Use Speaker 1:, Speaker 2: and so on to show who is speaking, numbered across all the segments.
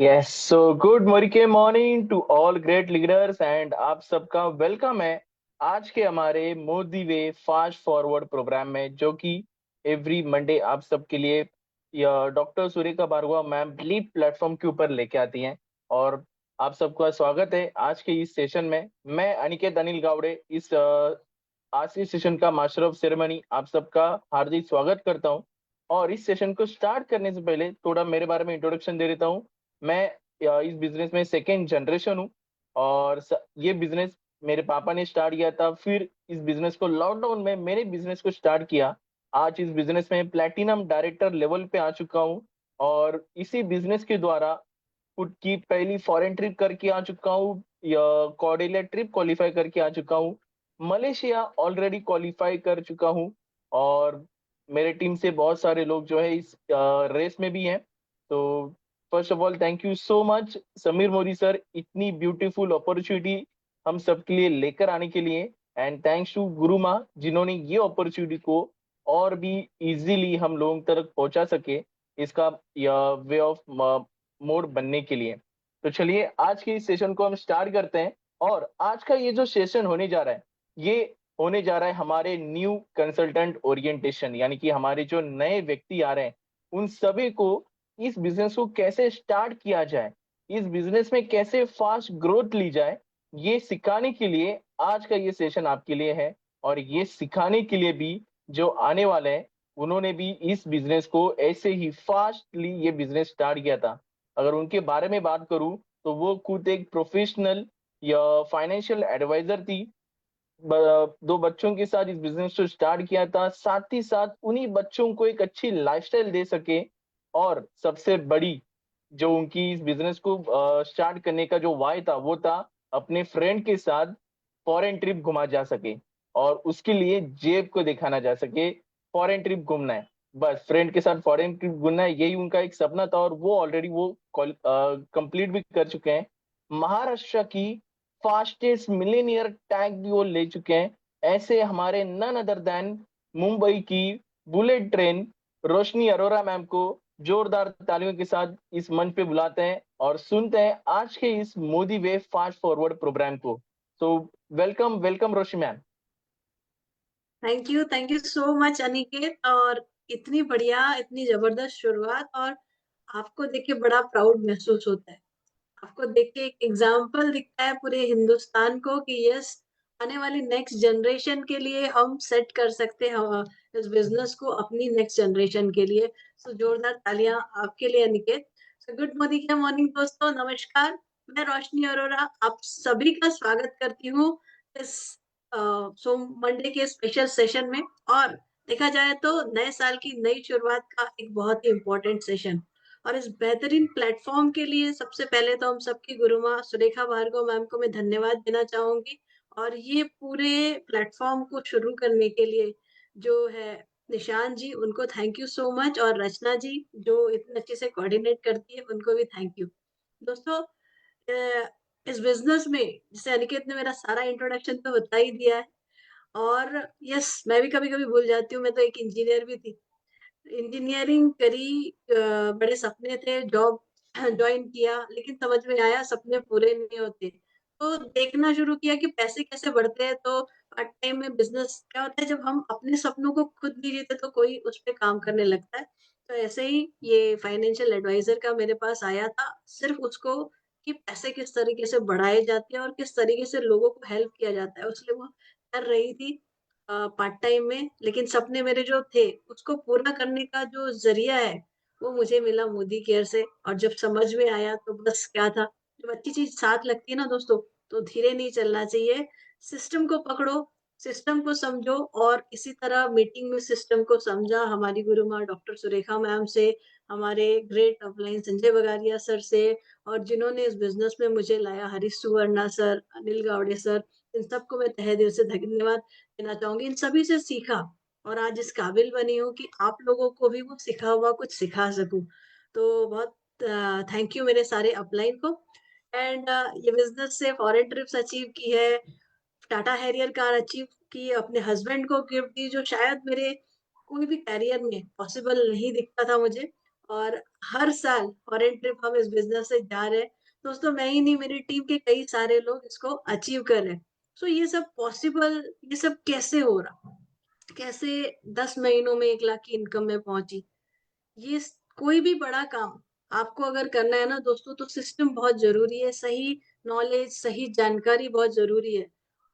Speaker 1: Yes so good के morning to all great leaders and आप सबका वेलकम है आज के हमारे Modi way fast forward program में, जो कि एवरी मंडे आप सबके लिए doctor Surekha Bhargava ma'am lead platform के ऊपर लेके आती हैं। और आप सबका स्वागत है आज के इस सेशन में। मैं अनिकेत अनिल गावड़े आज के सेशन का मास्टर ऑफ सेरेमनी आप सबका हार्दिक स्वागत करता हूं। और इस सेशन को स्टार्ट करने से पहले थोड़ा मेरे बारे में इंट्रोडक्शन दे देता हूं। मैं इस बिजनेस में सेकेंड जनरेशन हूँ। और ये बिजनेस मेरे पापा ने स्टार्ट किया था, फिर इस बिजनेस को लॉकडाउन में मेरे बिजनेस को स्टार्ट किया। आज इस बिजनेस में प्लेटिनम डायरेक्टर लेवल पे आ चुका हूँ। और इसी बिजनेस के द्वारा खुद की पहली फॉरेन ट्रिप करके आ चुका हूँ, या कॉर्डेलिया ट्रिप क्वालिफाई करके आ चुका हूँ। मलेशिया ऑलरेडी क्वालिफाई कर चुका हूँ। और मेरे टीम से बहुत सारे लोग जो है इस रेस में भी हैं। तो first of all thank you so much Sameer Modi sir, इतनी ब्यूटीफुल अपॉर्चुनिटी हम सबके लिए लेकर आने के लिए। एंड थैंक्स टू गुरु माँ, जिन्होंने ये अपॉर्चुनिटी को और भी इजीली हम लोगों तक पहुंचा सके, इसका वे ऑफ मोड बनने के लिए। तो चलिए आज के इस सेशन को हम स्टार्ट करते हैं। और आज का ये जो सेशन होने जा रहा है, ये होने जा रहा है हमारे न्यू कंसल्टेंट ओरिएंटेशन, यानी कि हमारे जो नए व्यक्ति आ रहे हैं उन सभी को इस बिजनेस को कैसे स्टार्ट किया जाए, इस बिजनेस में कैसे फास्ट ग्रोथ ली जाए, ये सिखाने के लिए आज का ये सेशन आपके लिए है। और ये सिखाने के लिए भी जो आने वाले हैं, उन्होंने भी इस बिजनेस को ऐसे ही फास्टली ये बिजनेस स्टार्ट किया था। अगर उनके बारे में बात करूं तो वो खुद एक प्रोफेशनल या फाइनेंशियल एडवाइजर थी। दो बच्चों के साथ इस बिजनेस को स्टार्ट किया था, साथ ही साथ उन्हीं बच्चों को एक अच्छी लाइफस्टाइल दे सके। और सबसे बड़ी जो उनकी इस बिजनेस को स्टार्ट करने का जो वाय था, वो था अपने फ्रेंड के साथ फॉरेन ट्रिप घुमा जा सके। और उसके लिए जेब को दिखाना जा सके, फॉरेन ट्रिप घूमना है, बस फ्रेंड के साथ फॉरेन ट्रिप घूमना है, यही उनका एक सपना था। और वो ऑलरेडी वो कंप्लीट भी कर चुके हैं। महाराष्ट्र की फास्टेस्ट मिलेनियर टैग भी वो ले चुके हैं। ऐसे हमारे नन अदर देन मुंबई की बुलेट ट्रेन रोशनी अरोरा मैम को जोरदार तालियों के साथ इस मंच पे बुलाते हैं और सुनते हैं आज के इस Modi way fast forward programme को। तो welcome welcome Roshni ma'am.
Speaker 2: Thank you so much Aniket. और इतनी बढ़िया, इतनी जबरदस्त शुरुआत। और आपको देख के बड़ा प्राउड महसूस होता है। आपको देख के एक एग्जाम्पल दिखता है पूरे हिंदुस्तान को कि यस, आने वाली नेक्स्ट जनरेशन के लिए हम सेट कर सकते हैं इस बिजनेस को अपनी नेक्स्ट जनरेशन के लिए। सो जोरदार तालियां आपके लिए अनिकेत। सो गुड मॉर्निंग, क्या मॉर्निंग दोस्तों, नमस्कार। मैं रोशनी अरोरा आप सभी का स्वागत करती हूँ इस सोम मंडे के स्पेशल सेशन में। और देखा जाए तो नए साल की नई शुरुआत का एक बहुत ही इम्पोर्टेंट सेशन। और इस बेहतरीन प्लेटफॉर्म के लिए सबसे पहले तो हम सबकी गुरु माँ सुरेखा भार्गव मैम को मैं धन्यवाद देना चाहूंगी। और ये पूरे प्लेटफॉर्म को शुरू करने के लिए जो है निशान जी, उनको थैंक यू सो मच। और रचना जी जो इतने अच्छे से कोऑर्डिनेट करती है, उनको भी थैंक यू। दोस्तों, अ, इस बिजनेस में जैसे अनिकेत ने मेरा सारा इंट्रोडक्शन तो बता ही दिया है। और यस, मैं भी कभी कभी भूल जाती हूँ, मैं तो एक इंजीनियर भी थी। इंजीनियरिंग करी, बड़े सपने थे, जॉब ज्वाइन किया, लेकिन समझ में आया सपने पूरे नहीं होते। तो देखना शुरू किया कि पैसे कैसे बढ़ते हैं। तो पार्ट टाइम में बिजनेस क्या होता है, जब हम अपने सपनों को खुद नहीं जीते तो कोई उस पे काम करने लगता है। तो ऐसे ही ये फाइनेंशियल एडवाइजर का मेरे पास आया था, सिर्फ उसको कि पैसे किस तरीके से बढ़ाए जाते हैं और किस तरीके से लोगों को हेल्प किया जाता है, उसलिए वो कर रही थी पार्ट टाइम में। लेकिन सपने मेरे जो थे उसको पूरा करने का जो जरिया है वो मुझे मिला मोदी केयर से। और जब समझ में आया तो बस क्या था, जब अच्छी चीज साथ लगती है ना दोस्तों, तो धीरे नहीं चलना चाहिए। सिस्टम को पकड़ो, सिस्टम को समझो। और इसी तरह मीटिंग में सिस्टम को समझा हमारी गुरु माँ डॉक्टर सुरेखा मैम से, हमारे great upline Sanjay Bagaria sir से, और जिन्होंने इस बिजनेस में मुझे लाया हरीश सुवर्णा सर, अनिल गावड़े सर, इन सबको मैं तहे दिल से धन्यवाद देना चाहूंगी। इन सभी से सीखा और आज इस काबिल बनी हूँ कि आप लोगों को भी वो सिखा हुआ कुछ सिखा सकूं। तो बहुत थैंक यू मेरे सारे अपलाइन को। एंड ये बिजनेस से फॉरेन ट्रिप्स अचीव की है, टाटा हैरियर कार अचीव की, अपने हस्बैंड को गिफ्ट दी, जो शायद मेरे कोई भी कैरियर में पॉसिबल नहीं दिखता था मुझे। और हर साल फॉरेन ट्रिप हम इस बिजनेस से जा रहे हैं। दोस्तों मैं ही नहीं, मेरी टीम के कई सारे लोग इसको अचीव कर रहे हैं। सो ये सब पॉसिबल, ये सब कैसे हो रहा, कैसे 10 महीनों में 1 लाख की इनकम में पहुंची। ये कोई भी बड़ा काम आपको अगर करना है ना दोस्तों, तो सिस्टम बहुत जरूरी है, सही नॉलेज, सही जानकारी बहुत जरूरी है।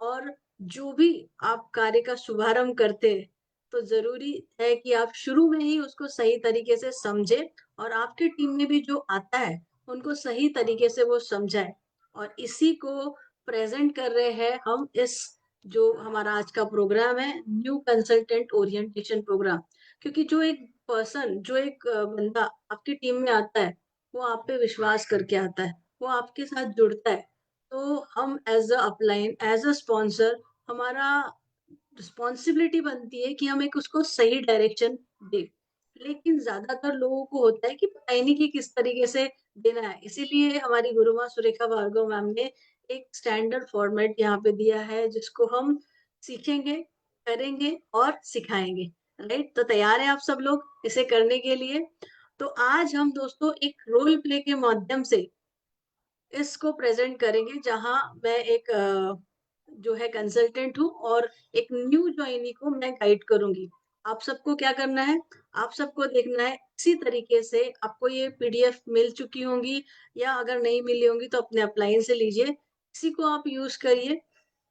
Speaker 2: और जो भी आप कार्य का शुभारंभ करते हैं, तो जरूरी है कि आप शुरू में ही उसको सही तरीके से समझे, और आपकी टीम में भी जो आता है उनको सही तरीके से वो समझाए। और इसी को प्रेजेंट कर रहे हैं हम इस, जो हमारा आज का प्रोग्राम है, न्यू कंसल्टेंट ओरिएंटेशन प्रोग्राम। क्योंकि जो एक पर्सन, जो एक बंदा आपकी टीम में आता है, वो आप पे विश्वास करके आता है, वो आपके साथ जुड़ता है। तो हम as a upline, as a sponsor, हमारा रिस्पॉन्सिबिलिटी बनती है कि हम एक उसको सही डायरेक्शन दे। लेकिन ज्यादातर लोगों को होता है कि पता ही नहीं कि किस तरीके से देना है। इसीलिए हमारी गुरुमा सुरेखा भार्गव मैम ने एक स्टैंडर्ड फॉर्मेट यहाँ पे दिया है, जिसको हम सीखेंगे, करेंगे और सिखाएंगे। राइट, तो तैयार है आप सब लोग इसे करने के लिए? तो आज हम दोस्तों एक रोल प्ले के माध्यम से इसको प्रेजेंट करेंगे, जहां मैं एक जो है कंसल्टेंट हूँ, और एक न्यू ज्वाइनी को मैं गाइड करूंगी। आप सबको क्या करना है, आप सबको देखना है इसी तरीके से। आपको ये पीडीएफ मिल चुकी होंगी, या अगर नहीं मिली होंगी तो अपने अपलाइन से लीजिए, इसी को आप यूज करिए।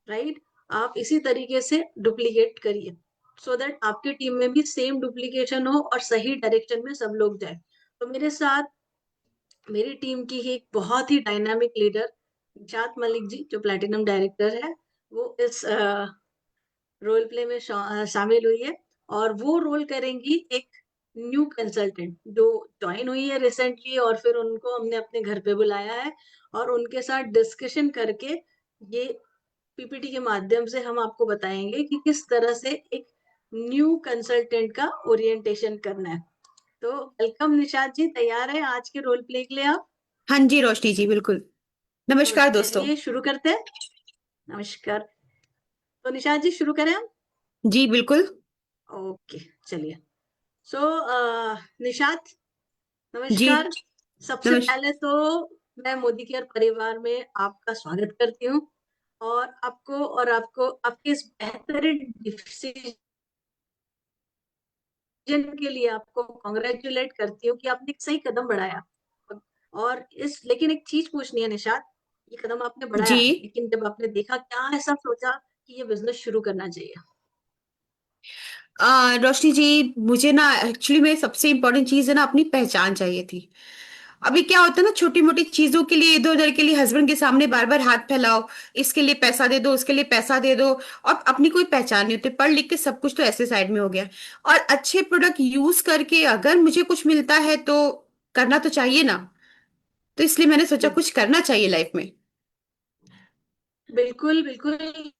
Speaker 2: राइट, आप इसी तरीके से डुप्लीकेट करिए, सो दैट आपकी टीम में भी सेम डुप्लीकेशन हो और सही डायरेक्शन में सब लोग जाए। तो मेरे साथ मेरी टीम की ही एक बहुत ही डायनामिक लीडर निशात मलिक जी, जो प्लैटिनम डायरेक्टर है, वो इस रोल प्ले में शामिल हुई है। और वो रोल करेंगी एक न्यू कंसल्टेंट जो ज्वाइन हुई है रिसेंटली, और फिर उनको हमने अपने घर पे बुलाया है, और उनके साथ डिस्कशन करके ये पीपीटी के माध्यम से हम आपको बताएंगे कि किस तरह से एक न्यू कंसल्टेंट का ओरिएंटेशन करना है। तो वेलकम निशात जी, तैयार है आज के रोल प्ले के लिए आप?
Speaker 3: हाँ जी रोशनी जी, बिल्कुल।
Speaker 2: तो
Speaker 3: नमस्कार दोस्तों।
Speaker 2: चलिए शुरू करते हैं। नमस्कार। तो निशात जी शुरू करें हम?
Speaker 3: जी बिल्कुल।
Speaker 2: ओके, चलिए। सो निशात,
Speaker 3: जी
Speaker 2: नमस्कार। सबसे
Speaker 3: नमस्कार।
Speaker 2: पहले तो मैं मोदी केयर परिवार में आपका स्वागत करती हूँ, और आपको आपके इस बेहतरीन डिसीजन के लिए आपको कॉन्ग्रेचुलेट करती हूँ कि आपने एक सही कदम बढ़ाया। और इस, लेकिन एक चीज पूछनी है निशात, ये कदम आपने
Speaker 3: जी
Speaker 2: बढ़ाया, लेकिन जब आपने देखा, क्या ऐसा सोचा कि ये बिजनेस शुरू करना चाहिए?
Speaker 3: रोशनी जी, मुझे ना एक्चुअली में सबसे इम्पोर्टेंट चीज़ है ना, अपनी पहचान चाहिए थी। अभी क्या होता है ना, छोटी मोटी चीजों के लिए, इधर उधर के लिए हस्बैंड के सामने बार बार हाथ फैलाओ, इसके लिए पैसा दे दो, उसके लिए पैसा दे दो, और अपनी कोई पहचान नहीं होती। पढ़ लिख के सब कुछ तो ऐसे साइड में हो गया। और अच्छे प्रोडक्ट यूज करके अगर मुझे कुछ मिलता है तो करना तो चाहिए ना। तो इसलिए मैंने सोचा
Speaker 2: बिल्कुल,
Speaker 3: कुछ करना चाहिए लाइफ में।
Speaker 2: बिल्कुल, बिल्कुल।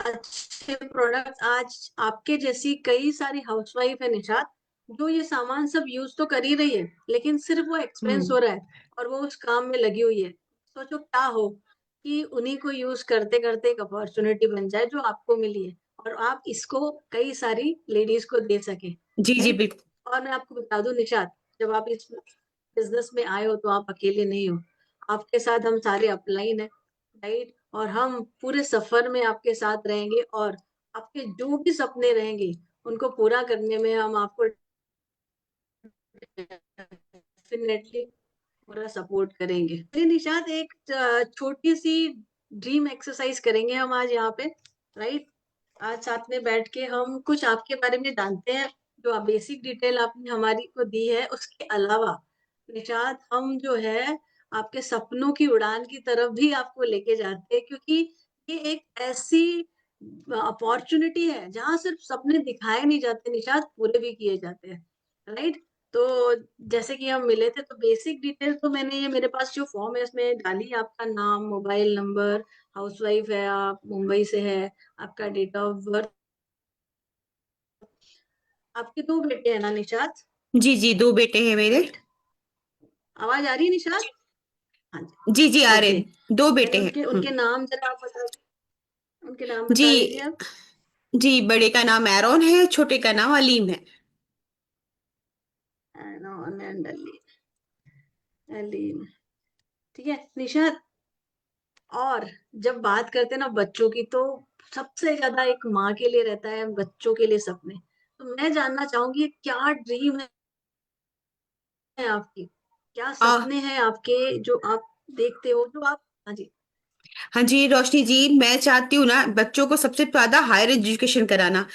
Speaker 2: अच्छे प्रोडक्ट आज आपके जैसी कई सारी हाउसवाइफ है निशात, जो ये सामान सब यूज तो कर ही रही है, लेकिन सिर्फ वो एक्सपेंस
Speaker 3: हम्म।
Speaker 2: हो रहा है, और वो उस काम में लगी हुई है। सोचो क्या हो कि उन्हीं को यूज करते करते एक अपॉर्चुनिटी बन जाए जो आपको मिली है, और आप इसको कई सारी लेडीज को दे सके।
Speaker 3: जी जी
Speaker 2: राइट।
Speaker 3: बिल्कुल।
Speaker 2: और मैं आपको बता दूं निशात, जब आप इस बिजनेस में आए हो तो आप अकेले नहीं हो, आपके साथ हम सारे अपलाइन है। राइट, और हम पूरे सफर में आपके साथ रहेंगे, और आपके जो भी सपने रहेंगे उनको पूरा करने में हम आपको डेफिनेटली पूरा सपोर्ट करेंगे। ये निशात एक छोटी सी ड्रीम एक्सरसाइज करेंगे हम आज यहाँ पे। राइट, आज साथ में बैठ के हम कुछ आपके बारे में जानते हैं, जो आप बेसिक डिटेल आपने हमारी को दी है। उसके अलावा निशात, हम जो है आपके सपनों की उड़ान की तरफ भी आपको लेके जाते हैं, क्योंकि ये एक ऐसी अपॉर्चुनिटी है जहां सिर्फ सपने दिखाए नहीं जाते निशात, पूरे भी किए जाते हैं। राइट, तो जैसे कि हम मिले थे, तो बेसिक डिटेल तो मैंने, ये मेरे पास जो फॉर्म है इसमें डाली, आपका नाम, मोबाइल नंबर, हाउसवाइफ है आप, मुंबई से है, आपका डेट ऑफ बर्थ। आपके 2 बेटे हैं ना निशात?
Speaker 3: जी जी, दो बेटे हैं मेरे।
Speaker 2: राइट, आवाज आ रही है निशात? हाँ जी।
Speaker 3: जी जी, आ रहे
Speaker 2: ओके,
Speaker 3: हैं। दो बेटे
Speaker 2: नहीं,
Speaker 3: हैं।
Speaker 2: उनके उनके नाम जरा आप बता, उनके नाम
Speaker 3: जी
Speaker 2: बता दीजिए आप।
Speaker 3: जी, बड़े का नाम एरॉन है, छोटे का नाम अलीम है।
Speaker 2: John and Ellen. ठीक है निशाद, और जब बात करते हैं ना बच्चों की, तो सबसे ज्यादा एक माँ के लिए रहता है बच्चों के लिए सपने। तो मैं जानना चाहूंगी क्या ड्रीम है आपकी, क्या
Speaker 3: आ,
Speaker 2: सपने हैं आपके जो आप देखते हो, जो आप। हाँ जी।
Speaker 3: हाँ जी रोशनी जी, मैं चाहती हूँ ना बच्चों को सबसे ज्यादा हायर एजुकेशन कराना।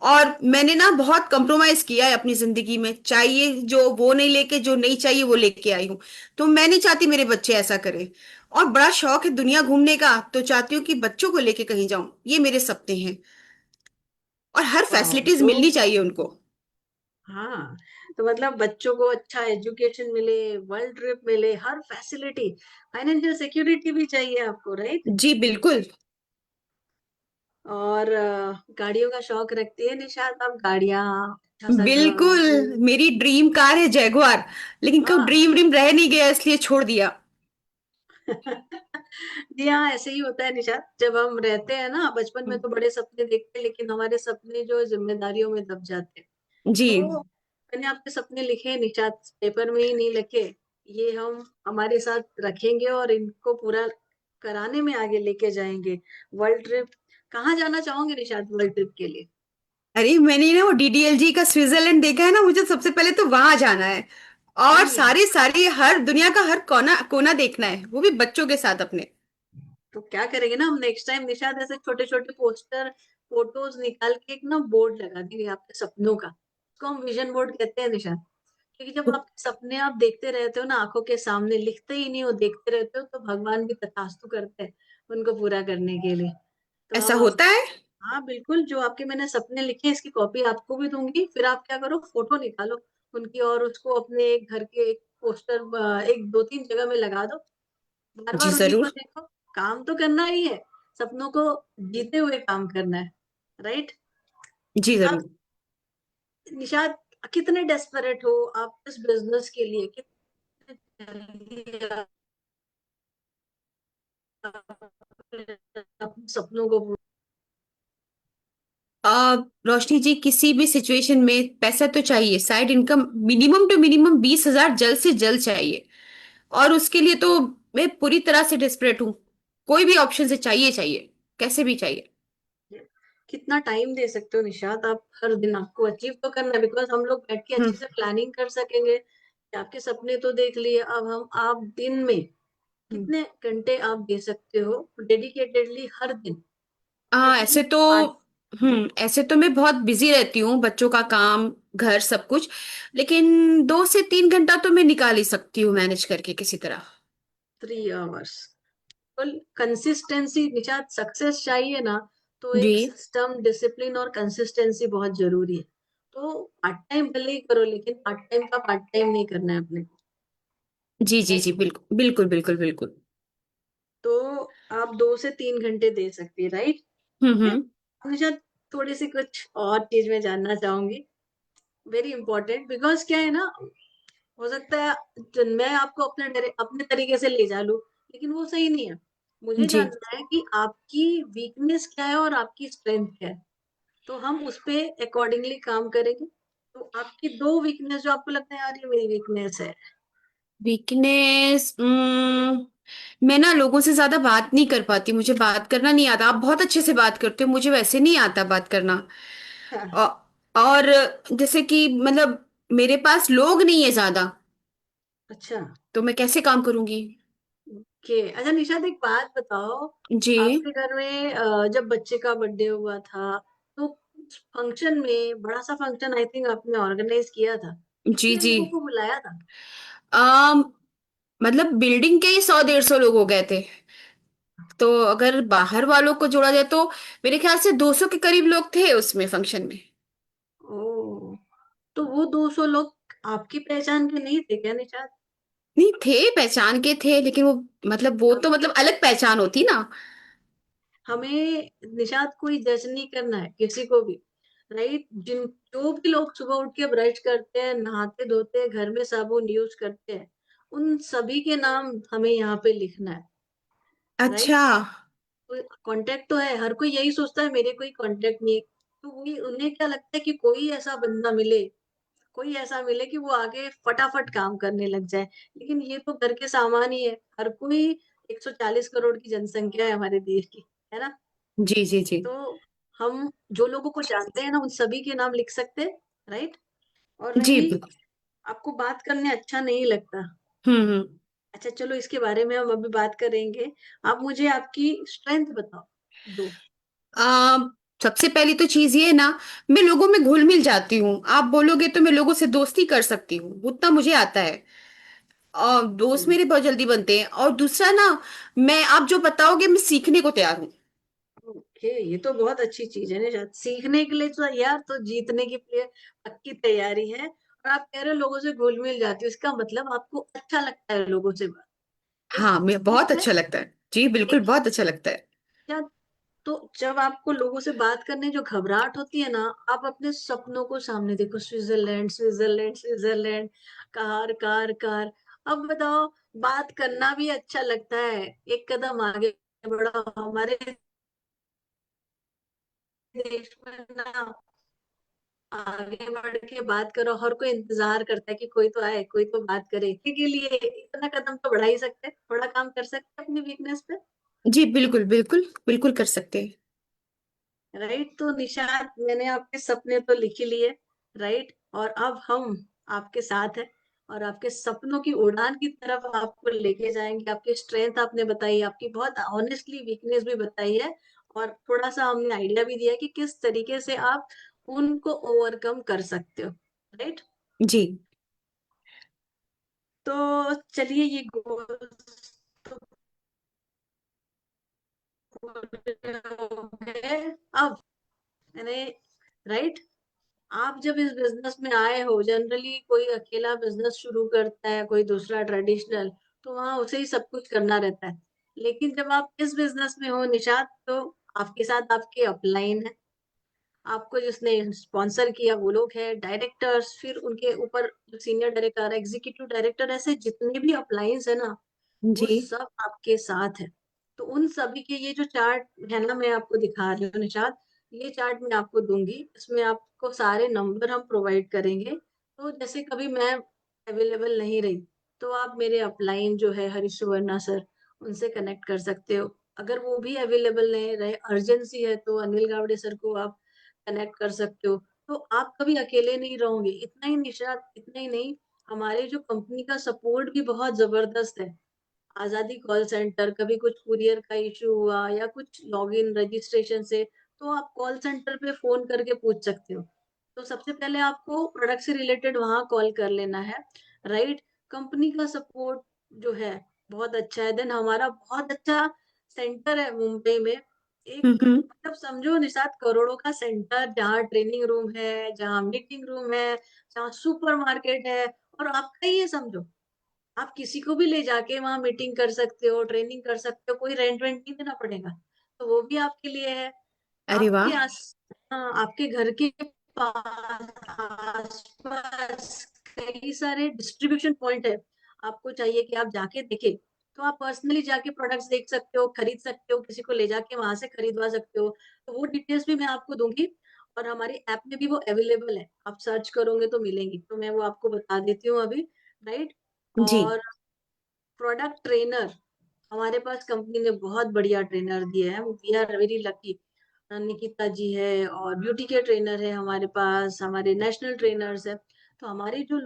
Speaker 3: और मैंने ना बहुत कंप्रोमाइज किया है अपनी जिंदगी में, चाहिए जो वो नहीं लेके, जो नहीं चाहिए वो लेके आई हूँ। तो मैं नहीं चाहती मेरे बच्चे ऐसा करें। और बड़ा शौक है दुनिया घूमने का, तो चाहती हूँ कि बच्चों को लेके कहीं जाऊं, ये मेरे सपने हैं। और हर
Speaker 2: वाह,
Speaker 3: फैसिलिटीज
Speaker 2: तो
Speaker 3: मिलनी चाहिए उनको।
Speaker 2: हाँ, तो मतलब बच्चों को अच्छा एजुकेशन मिले, वर्ल्ड ट्रिप मिले, हर फैसिलिटी, फाइनेंशियल सिक्योरिटी भी चाहिए आपको, राइट।
Speaker 3: जी बिल्कुल।
Speaker 2: और गाड़ियों का शौक रखती है निशात आप, गाड़ियां, अच्छा सा
Speaker 3: बिल्कुल,
Speaker 2: घर।
Speaker 3: मेरी ड्रीम कार है जैगुआर। लेकिन कब
Speaker 2: वाह।
Speaker 3: ड्रीम ड्रीम रह नहीं गया, इसलिए छोड़ दिया।
Speaker 2: जी हाँ, ऐसे ही होता है निशात, जब हम रहते हैं ना बचपन में तो बड़े सपने देखते हैं, लेकिन हमारे सपने जो है जिम्मेदारियों में दब जाते हैं।
Speaker 3: जी।
Speaker 2: तो मैंने आपके सपने लिखे हैं निशात, पेपर में ही नहीं लिखे। ये हम हमारे साथ रखेंगे और इनको पूरा कराने में आगे लेके जाएंगे। वर्ल्ड ट्रिप, कहाँ जाना चाहोगे निशात वर्ल्ड ट्रिप के लिए?
Speaker 3: अरे मैंने ना वो डीडीएलजी का स्विट्जरलैंड देखा है ना, मुझे सबसे पहले तो वहां जाना है। और
Speaker 2: हम्म।
Speaker 3: सारी सारी हर दुनिया का हर कोना कोना देखना है, वो भी बच्चों के साथ अपने।
Speaker 2: तो क्या करेंगे ना हम नेक्स्ट टाइम निशात, ऐसे छोटे छोटे पोस्टर, फोटोज निकाल के एक ना बोर्ड लगा देंगे आपके सपनों का, उसको हम विजन बोर्ड कहते हैं निशात। क्योंकि जब आपके सपने आप देखते रहते हो ना आंखों के सामने, लिखते ही नहीं हो, देखते रहते हो, तो भगवान भी तथास्तु करते हैं उनको पूरा करने के लिए। तो
Speaker 3: ऐसा
Speaker 2: हम आप,
Speaker 3: होता है।
Speaker 2: हाँ बिल्कुल, जो आपके मैंने सपने लिखे हैं इसकी कॉपी आपको भी दूंगी, फिर आप क्या करो, फोटो निकालो उनकी और उसको अपने एक घर के एक पोस्टर, एक दो तीन जगह में लगा दो, बार
Speaker 3: जी
Speaker 2: बार उन्हीं को
Speaker 3: जरूर।
Speaker 2: देखो। काम तो करना ही है, सपनों को जीते हुए काम करना है, राइट।
Speaker 3: जी
Speaker 2: आप
Speaker 3: जरूर।
Speaker 2: निशाद कितने डेस्परेट हो आप इस बिजनेस के लिए, कितने जल्दी आप अपने सपनों को
Speaker 3: रोशनी जी, किसी भी सिचुएशन में पैसा तो चाहिए, side income minimum to minimum 20,000 जल्द से जल्द चाहिए। और उसके लिए तो मैं पूरी तरह से डिस्परेट हूँ। कोई भी ऑप्शन से चाहिए चाहिए, कैसे भी चाहिए।
Speaker 2: कितना टाइम दे सकते हो निशात आप, हर दिन आपको अचीव तो करना है, बिकॉज हम लोग बैठ के
Speaker 3: हम्म।
Speaker 2: अच्छे से प्लानिंग कर सकेंगे कि आपके सपने तो देख लिए, अब हम आप दिन में
Speaker 3: हम्म।
Speaker 2: कितने घंटे आप दे सकते हो डेडिकेटेडली हर दिन,
Speaker 3: ऐसे
Speaker 2: क्योंकि
Speaker 3: तो
Speaker 2: आज।
Speaker 3: ऐसे तो मैं बहुत बिजी रहती हूँ, बच्चों का काम, घर, सब कुछ। लेकिन 2 से 3 घंटा तो मैं निकाल ही सकती हूँ मैनेज करके किसी तरह।
Speaker 2: 3 आवर्स, कंसिस्टेंसी निशात, सक्सेस चाहिए ना, तो
Speaker 3: जी।
Speaker 2: एक सिस्टम, डिसिप्लिन और कंसिस्टेंसी बहुत जरूरी है। तो पार्ट टाइम भले ही करो, लेकिन पार्ट टाइम का पार्ट टाइम नहीं करना है अपने को,
Speaker 3: जी जी
Speaker 2: right?
Speaker 3: जी बिल्कुल बिल्कुल बिल्कुल बिल्कुल।
Speaker 2: तो आप 2 से 3 घंटे दे सकती है, राइट। ठीक है।
Speaker 3: हम्म।
Speaker 2: मुझे थोड़ी सी कुछ और चीज में जानना चाहूंगी, वेरी इंपॉर्टेंट, बिकॉज क्या है ना, हो सकता है मैं आपको अपने तरीके से ले जा लूं, लेकिन वो सही नहीं है। मुझे
Speaker 3: जी
Speaker 2: जानना है कि आपकी वीकनेस क्या है और आपकी स्ट्रेंथ क्या है, तो हम उस पे अकॉर्डिंगली काम करेंगे। तो आपकी दो वीकनेस जो आपको लगता है यार ये मेरी वीकनेस है।
Speaker 3: वीकनेस, मैं ना लोगों से ज्यादा बात नहीं कर पाती, मुझे बात करना नहीं आता। आप बहुत अच्छे से बात करते हो, मुझे वैसे नहीं आता बात करना।
Speaker 2: हाँ,
Speaker 3: औ- और जैसे कि मतलब मेरे पास लोग नहीं है ज्यादा,
Speaker 2: अच्छा।
Speaker 3: तो मैं कैसे काम करूंगी।
Speaker 2: ओके, अच्छा निशाद एक बात बताओ,
Speaker 3: जी
Speaker 2: आपके घर में जब बच्चे का बर्थडे हुआ था, तो फंक्शन में, बड़ा सा फंक्शन आई थिंक आपने ऑर्गेनाइज किया था,
Speaker 3: जी
Speaker 2: कितने
Speaker 3: जी।
Speaker 2: लोगों को बुलाया था?
Speaker 3: आम मतलब बिल्डिंग के ही 100-150 लोग हो गए थे। तो अगर बाहर वालों को जोड़ा जाए तो मेरे ख्याल से 200 के करीब लोग थे उसमें फंक्शन में।
Speaker 2: ओ, तो वो 200 लोग आपकी पहचान के नहीं थे क्या निशाद?
Speaker 3: नहीं थे, पहचान के थे, लेकिन वो मतलब वो तो मतलब अलग पहचान होती ना।
Speaker 2: हमें निशात कोई जज नहीं करना है किसी को भी, राइट। जो भी लोग सुबह उठ के ब्रश करते हैं, नहाते धोते हैं, घर में साबुन यूज करते हैं, उन सभी के नाम हमें यहाँ पे लिखना है,
Speaker 3: अच्छा।
Speaker 2: राइट। कांटेक्ट तो है, हर कोई यही सोचता है मेरे कोई कांटेक्ट नहीं है, तो वही उन्हें क्या लगता है कि कोई ऐसा बंदा मिले, कोई ऐसा मिले कि वो आगे फटाफट काम करने लग जाए। लेकिन ये तो घर के सामान ही है। हर कोई 140 करोड़ की जनसंख्या है हमारे देश की, है ना?
Speaker 3: जी जी जी।
Speaker 2: तो हम जो लोगों को जानते हैं ना, उन सभी के नाम लिख सकते हैं, राइट? और
Speaker 3: जी
Speaker 2: रही,
Speaker 3: बिल्कुल।
Speaker 2: आपको बात करने अच्छा नहीं लगता,
Speaker 3: हम्म।
Speaker 2: अच्छा चलो इसके बारे में हम अभी बात करेंगे। आप मुझे आपकी स्ट्रेंथ बताओ, दो।
Speaker 3: आ, सबसे पहली तो चीज ये है ना, मैं लोगों में घुल मिल जाती हूँ। आप बोलोगे तो मैं लोगों से दोस्ती कर सकती हूँ, उतना मुझे आता है। और दोस्त
Speaker 2: हम्म।
Speaker 3: मेरे बहुत जल्दी बनते हैं। और दूसरा ना, मैं आप जो बताओगे मैं सीखने को तैयार हूँ।
Speaker 2: ओके, ये तो बहुत अच्छी चीज है ना, सीखने के लिए तो यार, तो जीतने के लिए पक्की तैयारी है। और आप कह रहे हो लोगों से घुल मिल जाती हो, इसका मतलब आपको अच्छा लगता है लोगों से बात। ये
Speaker 3: हाँ, मैं बहुत
Speaker 2: है
Speaker 3: अच्छा लगता है जी, बिल्कुल
Speaker 2: एक
Speaker 3: बहुत अच्छा लगता है।
Speaker 2: क्या? तो जब आपको लोगों से बात करने जो घबराहट होती है ना, आप अपने सपनों को सामने देखो, Switzerland Switzerland Switzerland, car car car. अब बताओ, बात करना भी अच्छा लगता है, एक कदम आगे बढ़ो हमारे देश में ना, आगे बढ़ के बात करो। हर कोई इंतजार करता है कि कोई तो आए, कोई तो बात करे। के लिए इतना कदम तो बढ़ा ही सकते हैं, थोड़ा काम कर सकते हैं अपनी वीकनेस पे,
Speaker 3: जी बिल्कुल बिल्कुल बिल्कुल कर सकते हैं।
Speaker 2: राइट? तो निशात, मैंने आपके सपने तो लिख ही लिए, राइट? और अब हम आपके साथ हैं, और आपके सपनों की उड़ान की तरफ आपको लेके जाएंगे। आपकी स्ट्रेंथ आपने बताई, आपकी बहुत ऑनेस्टली वीकनेस भी बताई है, और थोड़ा सा हमने आइडिया भी दिया कि किस तरीके से आप उनको ओवरकम कर सकते हो, राइट?
Speaker 3: जी
Speaker 2: तो चलिए, ये गोल्स तो पूरे हो गए। अब मैंने, राइट, आप जब इस बिजनेस में आए हो, जनरली कोई अकेला बिजनेस शुरू करता है, कोई दूसरा ट्रेडिशनल, तो वहां उसे ही सब कुछ करना रहता है। लेकिन जब आप इस बिजनेस में हो निशात, तो आपके साथ आपके अपलाइन है, आपको जिसने स्पॉन्सर किया वो लोग हैं डायरेक्टर्स, फिर उनके ऊपर जो सीनियर डायरेक्टर, एग्जीक्यूटिव डायरेक्टर, ऐसे जितने भी अपलाइंस है ना, वो
Speaker 3: जी
Speaker 2: सब आपके साथ है। तो उन सभी के ये जो चार्ट है ना, मैं आपको दिखा रही हूँ निशाद, ये चार्ट मैं आपको दूंगी, इसमें आपको सारे नंबर हम प्रोवाइड करेंगे। तो जैसे कभी मैं अवेलेबल नहीं रही, तो आप मेरे अपलाइन जो है हरीश सुवर्णा सर, उनसे कनेक्ट कर सकते हो। अगर वो भी अवेलेबल नहीं रहे, अर्जेंसी है, तो अनिल गावड़े सर को आप कनेक्ट कर सकते हो। तो आप कभी अकेले नहीं रहोगे। इतना ही निशाद, इतना ही नहीं, हमारे जो कंपनी का सपोर्ट भी बहुत जबरदस्त है। आजादी कॉल सेंटर, कभी कुछ कुरियर का इशू हुआ या कुछ लॉगिन रजिस्ट्रेशन से, तो आप कॉल सेंटर पे फोन करके पूछ सकते हो। तो सबसे पहले आपको प्रोडक्ट से रिलेटेड वहां कॉल कर लेना है, राइट? कंपनी का सपोर्ट जो है बहुत अच्छा है। देन हमारा बहुत अच्छा सेंटर है मुंबई में, एक,
Speaker 3: हम्म।
Speaker 2: मतलब समझो निशात, करोड़ों का सेंटर, जहाँ ट्रेनिंग रूम है, जहाँ मीटिंग रूम है, जहाँ सुपर मार्केट है। और आपका ही ये समझो, आप किसी को भी ले जाके वहां मीटिंग कर सकते हो, ट्रेनिंग कर सकते हो, कोई रेंट वेंट नहीं देना पड़ेगा। तो वो भी आपके लिए है।
Speaker 3: अरे
Speaker 2: आपके
Speaker 3: वाह।
Speaker 2: हाँ, आपके घर के पास आसपास कई सारे डिस्ट्रीब्यूशन पॉइंट है। आपको चाहिए कि आप जाके देखे, तो आप पर्सनली जाके प्रोडक्ट्स देख सकते हो, खरीद सकते हो, किसी को ले जाके वहां से खरीदवा सकते हो। तो वो डिटेल्स भी मैं आपको दूंगी, और हमारी ऐप में भी वो अवेलेबल है, आप सर्च करोगे तो मिलेंगी, तो मैं वो आपको बता देती हूँ अभी, राइट?
Speaker 3: जी
Speaker 2: और प्रोडक्ट ट्रेनर, हमारे पास कंपनी ने बहुत बढ़िया ट्रेनर दिए हैं, we are very lucky. Nikita ji है, और ब्यूटी के ट्रेनर है हमारे पास, हमारे नेशनल ट्रेनर्स है। तो हमारे जो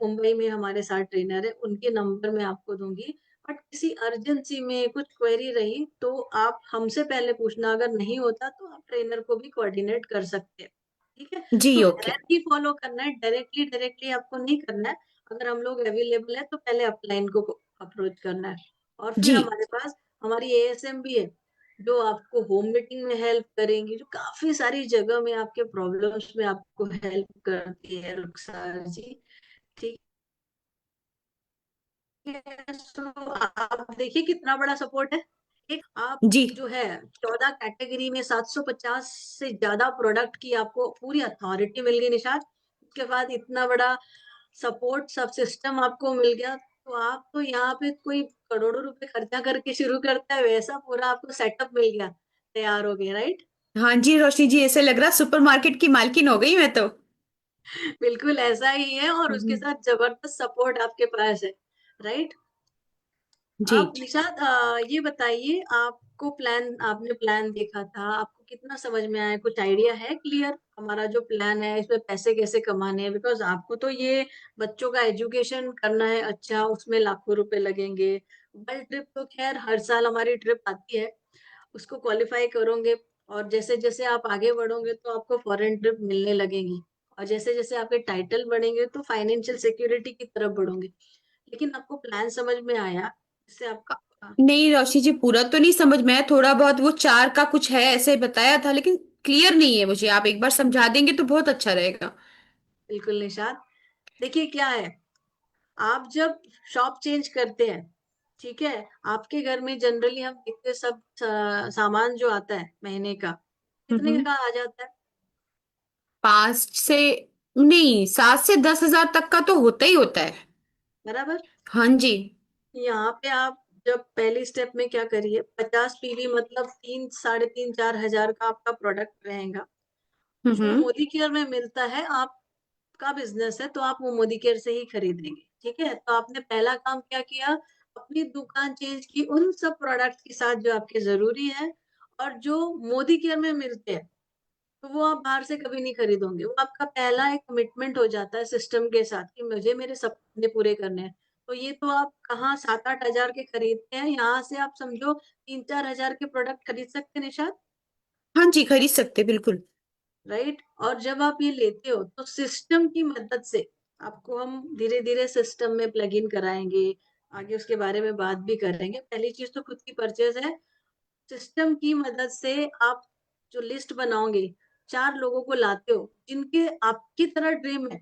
Speaker 2: मुंबई में हमारे साथ ट्रेनर है, उनके नंबर मैं आपको दूंगी। बट किसी अर्जेंसी में कुछ क्वेरी रही, तो आप हमसे पहले पूछना, अगर नहीं होता तो आप ट्रेनर को भी कोऑर्डिनेट कर सकते हैं, ठीक है?
Speaker 3: जी
Speaker 2: तो
Speaker 3: ओके।
Speaker 2: हायरार्की फॉलो करना है, डायरेक्टली डायरेक्टली आपको नहीं करना है। अगर हम लोग अवेलेबल है, तो पहले अपलाइन को अप्रोच करना है। और फिर
Speaker 3: जी
Speaker 2: हमारे पास हमारी एएसएम भी है, जो आपको होम मीटिंग में हेल्प करेंगी, जो काफी सारी जगह में आपके प्रॉब्लम्स में आपको हेल्प करती है रुखसार जी, ठीक है? तो आप देखिए कितना बड़ा सपोर्ट है। एक आप
Speaker 3: जी।
Speaker 2: जो है 14 कैटेगरी में 750 से ज्यादा प्रोडक्ट की आपको पूरी अथॉरिटी मिल गई निशात। उसके बाद इतना बड़ा सपोर्ट सब सिस्टम आपको मिल गया, तो आप तो यहाँ पे कोई करोड़ों रुपए खर्चा करके शुरू करता है, वैसा पूरा आपको सेटअप मिल गया, तैयार हो गया, राइट?
Speaker 3: हाँ जी रोशनी जी, ऐसे लग रहा सुपरमार्केट की मालकिन हो गई मैं तो।
Speaker 2: बिल्कुल ऐसा ही है, और उसके
Speaker 3: हम्म,
Speaker 2: साथ जबरदस्त सपोर्ट आपके पास है, राइट?
Speaker 3: जी।
Speaker 2: आप निशात, ये बताइए, आपने प्लान देखा था, आपको कितना समझ में आया? कुछ आइडिया है क्लियर हमारा जो प्लान है इसमें पैसे कैसे कमाने हैं? बिकॉज आपको तो ये बच्चों का एजुकेशन करना है, अच्छा, उसमें लाखों रुपए लगेंगे। वर्ल्ड ट्रिप तो खैर हर साल हमारी ट्रिप आती है, उसको क्वालिफाई करोगे, और जैसे जैसे आप आगे बढ़ोगे तो आपको फॉरेन ट्रिप मिलने लगेंगी, और जैसे जैसे आपके टाइटल बढ़ेंगे तो फाइनेंशियल सिक्योरिटी की तरफ बढ़ोगे। लेकिन आपको प्लान समझ में आया इससे आप?
Speaker 3: नहीं रोशनी जी, पूरा तो नहीं समझ में आया, थोड़ा बहुत वो 4 का कुछ है ऐसे बताया था, लेकिन क्लियर नहीं है मुझे। आप एक बार समझा देंगे तो बहुत अच्छा रहेगा।
Speaker 2: बिल्कुल निशात, देखिए क्या है, आप जब शॉप चेंज करते हैं, ठीक है, आपके घर में जनरली हम देखते हैं सब सामान जो आता है महीने का, कितने
Speaker 3: हम्म।
Speaker 2: का आ जाता है?
Speaker 3: 5 से, नहीं, 7 से 10 हजार तक का तो होता ही होता है।
Speaker 2: बराबर।
Speaker 3: हाँ जी।
Speaker 2: यहाँ पे आप जब पहली स्टेप में क्या करिए, 50 पीवी मतलब 3, 3.5, 4 हजार का आपका प्रोडक्ट रहेगा, जो
Speaker 3: हम्म।
Speaker 2: मोदी केयर में मिलता है। आपका बिजनेस है तो आप वो मोदी केयर से ही खरीदेंगे, ठीक है? तो आपने पहला काम क्या किया, अपनी दुकान चेंज की उन सब प्रोडक्ट्स के साथ जो आपके जरूरी है और जो मोदी केयर में मिलते हैं, तो वो आप बाहर से कभी नहीं खरीदोगे। वो आपका पहला एक कमिटमेंट हो जाता है सिस्टम के साथ कि मुझे मेरे सपने पूरे करने हैं। तो ये तो आप कहाँ 7, 8 हजार के खरीदते हैं, यहाँ से आप समझो 3, 4 हजार के प्रोडक्ट खरीद सकते हैं निशाद,
Speaker 3: हाँ जी, खरीद सकते बिल्कुल।
Speaker 2: राइट? और जब आप ये लेते हो तो सिस्टम की मदद से आपको हम धीरे धीरे सिस्टम में प्लग इन कराएंगे, आगे उसके बारे में बात भी करेंगे। पहली चीज तो खुद की परचेज है। सिस्टम की मदद से आप जो लिस्ट बनाओगे, 4 लोगों को लाते हो जिनके आपकी तरह ड्रीम है,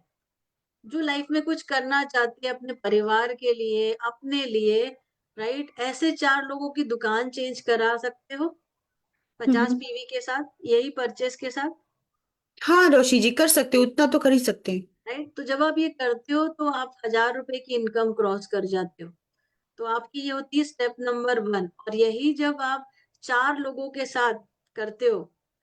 Speaker 2: जो लाइफ में कुछ करना चाहते हैं अपने परिवार के लिए, अपने लिए, राइट? ऐसे 4 लोगों की दुकान चेंज करा सकते हो, पचास
Speaker 3: हम्म।
Speaker 2: पीवी के साथ, यही परचेज के साथ,
Speaker 3: हाँ रोशी जी, कर सकते हो, उतना तो कर ही सकते हैं।
Speaker 2: राइट? तो जब आप ये करते हो तो आप 1000 रुपए की इनकम क्रॉस कर जाते हो। तो आपकी ये होती है स्टेप नंबर 1। और यही जब आप 4 लोगों के साथ करते हो,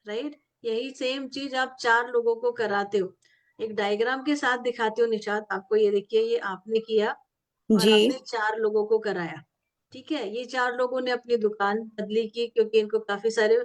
Speaker 2: राइट, यही सेम चीज आप 4 लोगों को कराते हो, एक डायग्राम के साथ दिखाते हो निशात आपको, ये देखिए, ये आपने किया और
Speaker 3: जी।
Speaker 2: आपने 4 लोगों को कराया, ठीक है? ये 4 लोगों ने अपनी दुकान बदली की क्योंकि इनको काफी सारे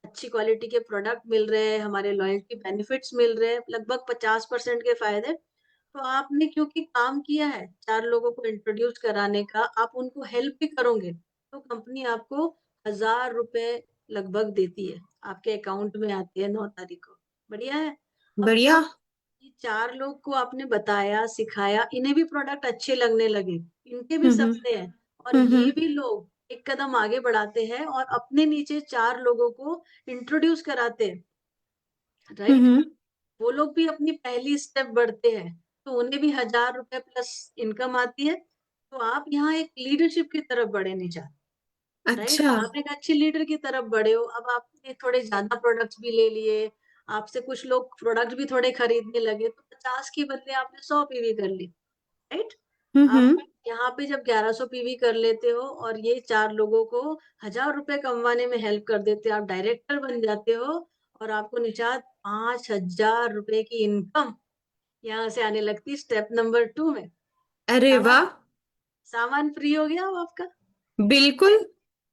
Speaker 2: अच्छी क्वालिटी के प्रोडक्ट मिल रहे हैं, हमारे लॉयल्टी बेनिफिट्स मिल रहे हैं, लगभग 50% के फायदे। तो आपने क्योंकि काम किया है 4 लोगों को इंट्रोड्यूस कराने का, आप उनको हेल्प भी करोगे, तो कंपनी आपको 1000 रुपए लगभग देती है, आपके अकाउंट में आती है 9 तारीख को। बढ़िया है। अब
Speaker 3: बढ़िया।
Speaker 2: जब ये 4 लोग को आपने बताया, सिखाया, इन्हें भी प्रोडक्ट अच्छे लगने लगे, इनके भी
Speaker 3: हम्म।
Speaker 2: सपने हैं, और ये
Speaker 3: हम्म।
Speaker 2: भी लोग एक कदम आगे बढ़ाते हैं और अपने नीचे 4 लोगों को इंट्रोड्यूस कराते हैं, राइट?
Speaker 3: हम्म।
Speaker 2: वो लोग भी अपनी पहली स्टेप बढ़ते हैं, तो उन्हें भी 1000 रुपए प्लस इनकम आती है। तो आप यहाँ एक लीडरशिप की तरफ बढ़े निशा, राइट?
Speaker 3: अच्छा।
Speaker 2: आप एक अच्छे लीडर की तरफ बढ़े हो। अब आपने थोड़े ज्यादा प्रोडक्ट्स भी ले लिए, आपसे कुछ लोग प्रोडक्ट भी थोड़े खरीदने लगे, तो 50 के बदले आपने 100 पीवी कर ली, राइट? आप
Speaker 3: हम्म।
Speaker 2: यहाँ पे जब 1100 पीवी कर लेते हो और ये 4 लोगों को 1000 रुपए कमवाने में हेल्प कर देते हो, आप डायरेक्टर बन जाते हो, और आपको निशात 5000 रुपए की इनकम यहाँ से आने लगती स्टेप नंबर 2 में।
Speaker 3: अरे
Speaker 2: सामान
Speaker 3: वाह।
Speaker 2: सामान फ्री हो गया अब आपका।
Speaker 3: बिल्कुल।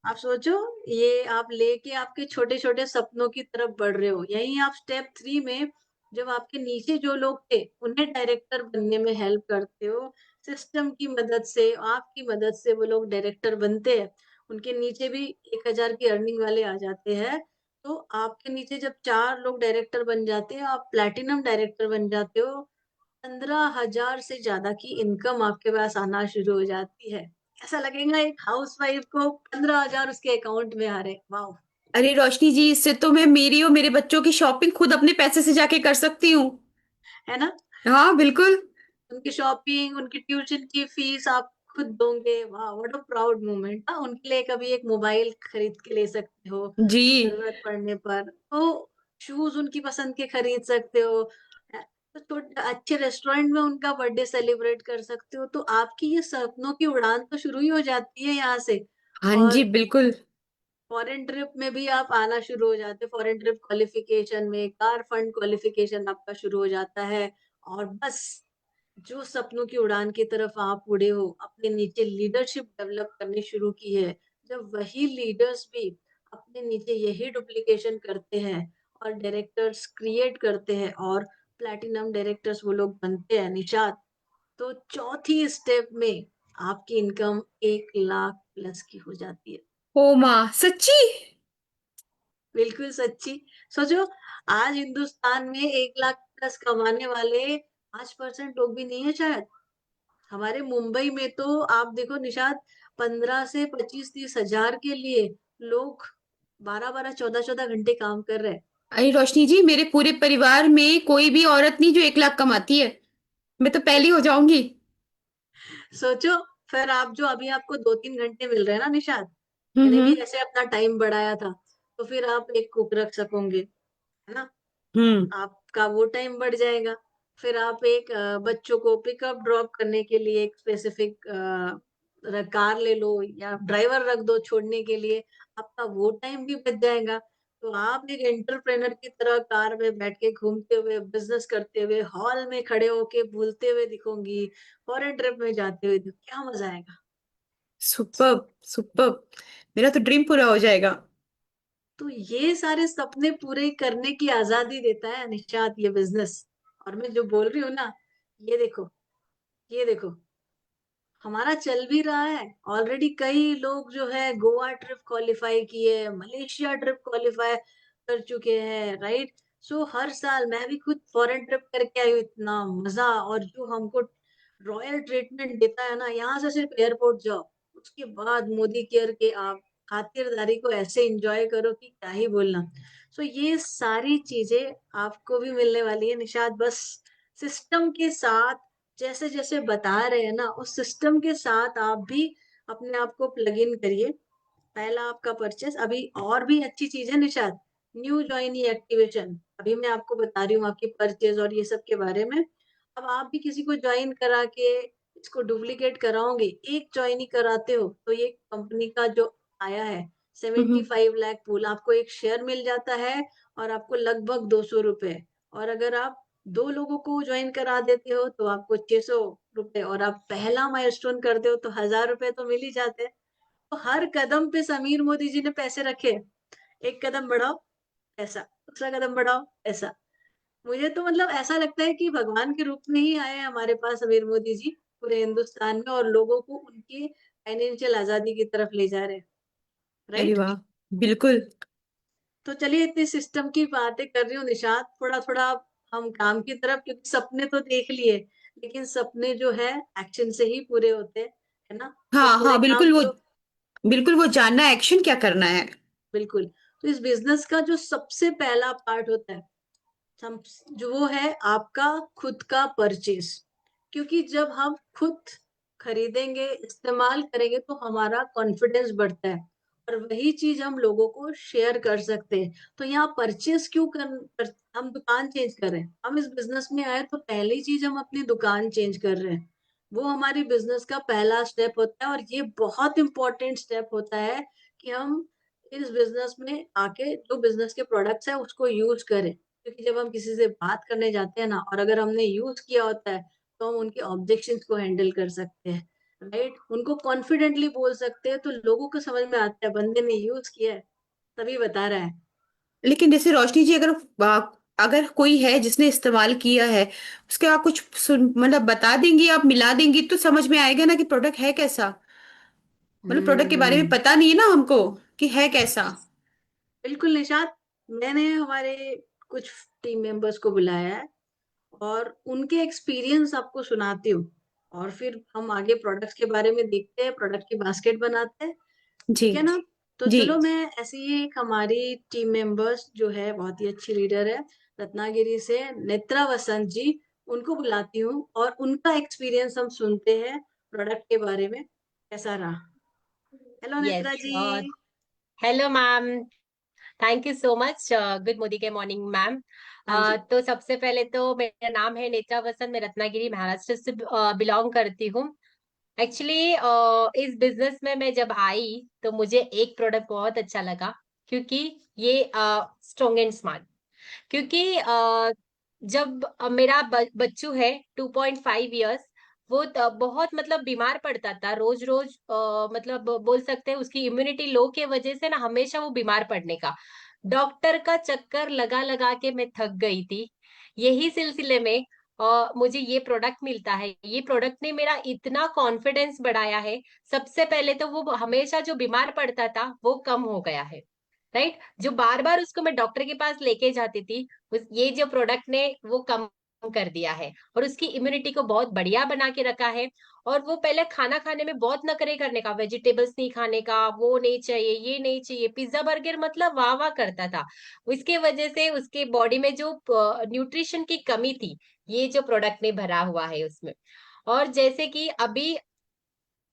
Speaker 2: आप सोचो, ये आप लेके आपके छोटे छोटे सपनों की तरफ बढ़ रहे हो। यही आप स्टेप 3 में जब आपके नीचे जो लोग थे उन्हें डायरेक्टर बनने में हेल्प करते हो, सिस्टम की मदद से, आपकी मदद से वो लोग डायरेक्टर बनते हैं, उनके नीचे भी 1000 की अर्निंग वाले आ जाते हैं। तो आपके नीचे जब 4 लोग डायरेक्टर बन जाते हैं, आप प्लैटिनम डायरेक्टर बन जाते हो, 15,000 से ज्यादा की इनकम आपके पास आना शुरू हो जाती है। ऐसा लगेगा एक हाउसवाइफ को 15,000 उसके अकाउंट में आ रहे, वाह!
Speaker 3: अरे रोशनी जी, इससे तो मैं मेरी और मेरे बच्चों की शॉपिंग खुद अपने पैसे से जाके कर सकती हूँ।
Speaker 2: है ना?
Speaker 3: हाँ बिल्कुल।
Speaker 2: उनकी शॉपिंग, उनकी ट्यूशन की फीस आप खुद दोगे, वाह, व्हाट अ प्राउड मोमेंट। उनके लिए कभी एक मोबाइल खरीद के ले सकते हो
Speaker 3: जी।
Speaker 2: जरूरत पड़ने पर, तो शूज उनकी पसंद के खरीद सकते हो, तो अच्छे रेस्टोरेंट में उनका बर्थडे सेलिब्रेट कर सकते हो। तो आपकी ये सपनों की उड़ान तो शुरू ही हो जाती है यहाँ से।
Speaker 3: हाँ जी
Speaker 2: और
Speaker 3: बिल्कुल।
Speaker 2: फॉरेन ट्रिप में भी आप आना शुरू हो जाते हो, फॉरेन ट्रिप क्वालिफिकेशन में कार फंड क्वालिफिकेशन आपका शुरू हो जाता है, और बस जो सपनों की उड़ान की तरफ आप उड़े हो, अपने नीचे लीडरशिप डेवलप करनी शुरू की है, जब वही लीडर्स भी अपने नीचे यही डुप्लीकेशन करते हैं और डायरेक्टर्स क्रिएट करते हैं और प्लैटिनम डायरेक्टर्स वो लोग बनते हैं निशात, तो चौथी स्टेप में आपकी इनकम 1 लाख प्लस की हो जाती है।
Speaker 3: ओ माँ, सच्ची?
Speaker 2: बिल्कुल सच्ची। सोचो, आज हिंदुस्तान में 1 लाख प्लस कमाने वाले 5% लोग भी नहीं है शायद। हमारे मुंबई में तो आप देखो निशाद, 15 से 25-30 हजार के लिए लोग 12-12 14-14 घंटे काम कर रहे हैं।
Speaker 3: अरे रोशनी जी, मेरे पूरे परिवार में कोई भी औरत नहीं जो 1 लाख कमाती है। मैं तो पहली हो जाऊंगी।
Speaker 2: सोचो, फिर आप जो अभी आपको 2-3 घंटे मिल रहे हैं ना निशाद, मैंने भी
Speaker 3: हम्म।
Speaker 2: ऐसे अपना टाइम बढ़ाया था, तो फिर आप एक कुक रख सकोगे, है ना?
Speaker 3: हम्म।
Speaker 2: आपका वो टाइम बढ़ जाएगा। फिर आप एक बच्चों को पिकअप ड्रॉप करने के लिए एक स्पेसिफिक कार ले लो या ड्राइवर रख दो छोड़ने के लिए, आपका वो टाइम भी बच जाएगा। तो आप एक एंटरप्रेनर की तरह कार में बैठ के घूमते हुए बिजनेस करते हुए हॉल में खड़े होके बोलते हुए दिखोगी, फॉरेन ट्रिप में जाते हुए, तो क्या मजा आएगा।
Speaker 3: Super, super. मेरा तो ड्रीम पूरा हो जाएगा।
Speaker 2: तो ये सारे सपने पूरे करने की आजादी देता है निशात ये बिजनेस। और मैं जो बोल रही हूँ ना, ये देखो, ये देखो, हमारा चल भी रहा है ऑलरेडी। कई लोग जो है गोवा ट्रिप क्वालिफाई किए, मलेशिया ट्रिप क्वालिफाई कर चुके हैं, राइट? सो हर साल मैं भी खुद फॉरेन ट्रिप करके आई हूँ, इतना मजा। और जो हमको रॉयल ट्रीटमेंट देता है ना, यहाँ से सिर्फ एयरपोर्ट जाओ, उसके बाद मोदी केयर के आप खातिरदारी को ऐसे एंजॉय करो कि क्या ही बोलना। सो ये सारी चीजें आपको भी मिलने वाली है निशाद, बस सिस्टम के साथ। जैसे जैसे बता रहे हैं ना, उस सिस्टम के साथ आप भी अपने आप को प्लग इन करिए। पहला आपका परचेस, अभी और भी अच्छी चीज है निशाद, न्यू ज्वाइनी एक्टिवेशन। अभी मैं आपको बता रही हूँ आपकी परचेज और ये सब के बारे में। अब आप भी किसी को ज्वाइन करा के इसको डुप्लीकेट कराओगे, एक ज्वाइन ही कराते हो, तो ये कंपनी का जो आया है
Speaker 3: हम्म।
Speaker 2: 75 लाख पूल, आपको एक शेयर मिल जाता है और आपको लगभग 200 रुपए। और अगर आप 2 लोगों को ज्वाइन करा देते हो तो आपको 600 रुपए, और आप पहला माइलस्टोन करते हो तो 1000 रुपए तो मिल ही जाते हैं। तो हर कदम पे समीर मोदी जी ने पैसे रखे। एक कदम बढ़ाओ, ऐसा, दूसरा कदम बढ़ाओ, ऐसा। मुझे तो मतलब ऐसा लगता है कि भगवान के रूप में ही आए हैं हमारे पास समीर मोदी जी पूरे हिंदुस्तान में, और लोगों को उनकी फाइनेंशियल आजादी की तरफ ले जा रहे हैं,
Speaker 3: अरे
Speaker 2: राइट?
Speaker 3: वाह, बिल्कुल।
Speaker 2: तो चलिए, इतनी सिस्टम की बातें कर रही हूँ निशात, थोड़ा थोड़ा हम काम की तरफ, क्योंकि सपने तो देख लिए, लेकिन सपने जो है एक्शन से ही पूरे होते हैं, है ना? तो
Speaker 3: हाँ
Speaker 2: पूरे
Speaker 3: हाँ,
Speaker 2: काम
Speaker 3: बिल्कुल वो,
Speaker 2: तो
Speaker 3: बिल्कुल वो जानना है एक्शन क्या करना है।
Speaker 2: बिल्कुल। तो इस बिजनेस का जो सबसे पहला पार्ट होता है, हम जो वो है आपका खुद का परचेस। क्योंकि जब हम खुद खरीदेंगे, इस्तेमाल करेंगे, तो हमारा कॉन्फिडेंस बढ़ता है और वही चीज हम लोगों को शेयर कर सकते हैं। तो यहाँ परचेस क्यों हम दुकान चेंज कर रहे हैं, हम इस बिजनेस में आए तो पहली चीज हम अपनी दुकान चेंज कर रहे हैं। वो हमारी बिजनेस का पहला स्टेप होता है, और ये बहुत इंपॉर्टेंट स्टेप होता है कि हम इस बिजनेस में आके जो बिजनेस के प्रोडक्ट्स है उसको यूज करें। क्योंकि जब हम किसी से बात करने जाते हैं ना, और अगर हमने यूज किया होता है, तो हम उनके ऑब्जेक्शंस को हैंडल कर सकते हैं, राइट? उनको कॉन्फिडेंटली बोल सकते हैं, तो लोगों को समझ में आता है बंदे ने यूज किया है तभी बता रहा है।
Speaker 3: लेकिन जैसे रोशनी जी, अगर अगर कोई है जिसने इस्तेमाल किया है, उसके आप कुछ मतलब बता देंगी, आप मिला देंगी तो समझ में आएगा ना कि प्रोडक्ट है कैसा। मतलब प्रोडक्ट के बारे में
Speaker 2: हम्म।
Speaker 3: पता नहीं है ना हमको कि है कैसा।
Speaker 2: बिल्कुल निशात, मैंने हमारे कुछ टीम मेंबर्स को बुलाया है और उनके एक्सपीरियंस आपको सुनाती हूँ, और फिर हम आगे प्रोडक्ट्स के बारे में देखते हैं, प्रोडक्ट की बास्केट बनाते हैं,
Speaker 3: जी।
Speaker 2: ठीक है ना? तो
Speaker 3: जी।
Speaker 2: चलो, मैं ऐसी ही एक हमारी टीम मेंबर्स जो है, बहुत ही अच्छी लीडर है रत्नागिरी से, नेत्रा वसंत जी, उनको बुलाती हूँ और उनका एक्सपीरियंस हम सुनते हैं प्रोडक्ट के बारे में, कैसा रहा। Hello
Speaker 4: yes.
Speaker 2: Netra ji.
Speaker 4: Hello ma'am, thank you so much. Good Modi के मॉर्निंग मैम।
Speaker 2: हाँ जी।
Speaker 4: तो सबसे पहले तो मेरा नाम है नेत्रा वसंत, मैं रत्नागिरी महाराष्ट्र से बिलोंग करती हूँ। एक्चुअली इस बिजनेस में मैं जब आई तो मुझे एक प्रोडक्ट बहुत अच्छा लगा, क्योंकि ये स्ट्रॉन्ग एंड स्मार्ट। क्योंकि जब मेरा बच्चू है 2.5 इयर्स, वो बहुत मतलब बीमार पड़ता था रोज रोज, मतलब बोल सकते हैं उसकी इम्यूनिटी लो के वजह से ना हमेशा वो बीमार पड़ने का। डॉक्टर का चक्कर लगा लगा के मैं थक गई थी। यही सिलसिले में मुझे ये प्रोडक्ट मिलता है। ये प्रोडक्ट ने मेरा इतना कॉन्फिडेंस बढ़ाया है। सबसे पहले तो वो हमेशा जो बीमार पड़ता था वो कम हो गया है। राइट, जो बार बार उसको मैं डॉक्टर के पास लेके जाती थी, ये जो प्रोडक्ट ने वो कम कर दिया है और उसकी इम्यूनिटी को बहुत बढ़िया बना के रखा है। और वो पहले खाना खाने में बहुत नखरे करने का, वेजिटेबल्स नहीं खाने का, वो नहीं चाहिए, ये नहीं चाहिए, पिज्जा बर्गर मतलब वाह वाह करता था। इसके वजह से उसके बॉडी में जो न्यूट्रिशन की कमी थी, ये जो प्रोडक्ट ने भरा हुआ है उसमें। और जैसे कि अभी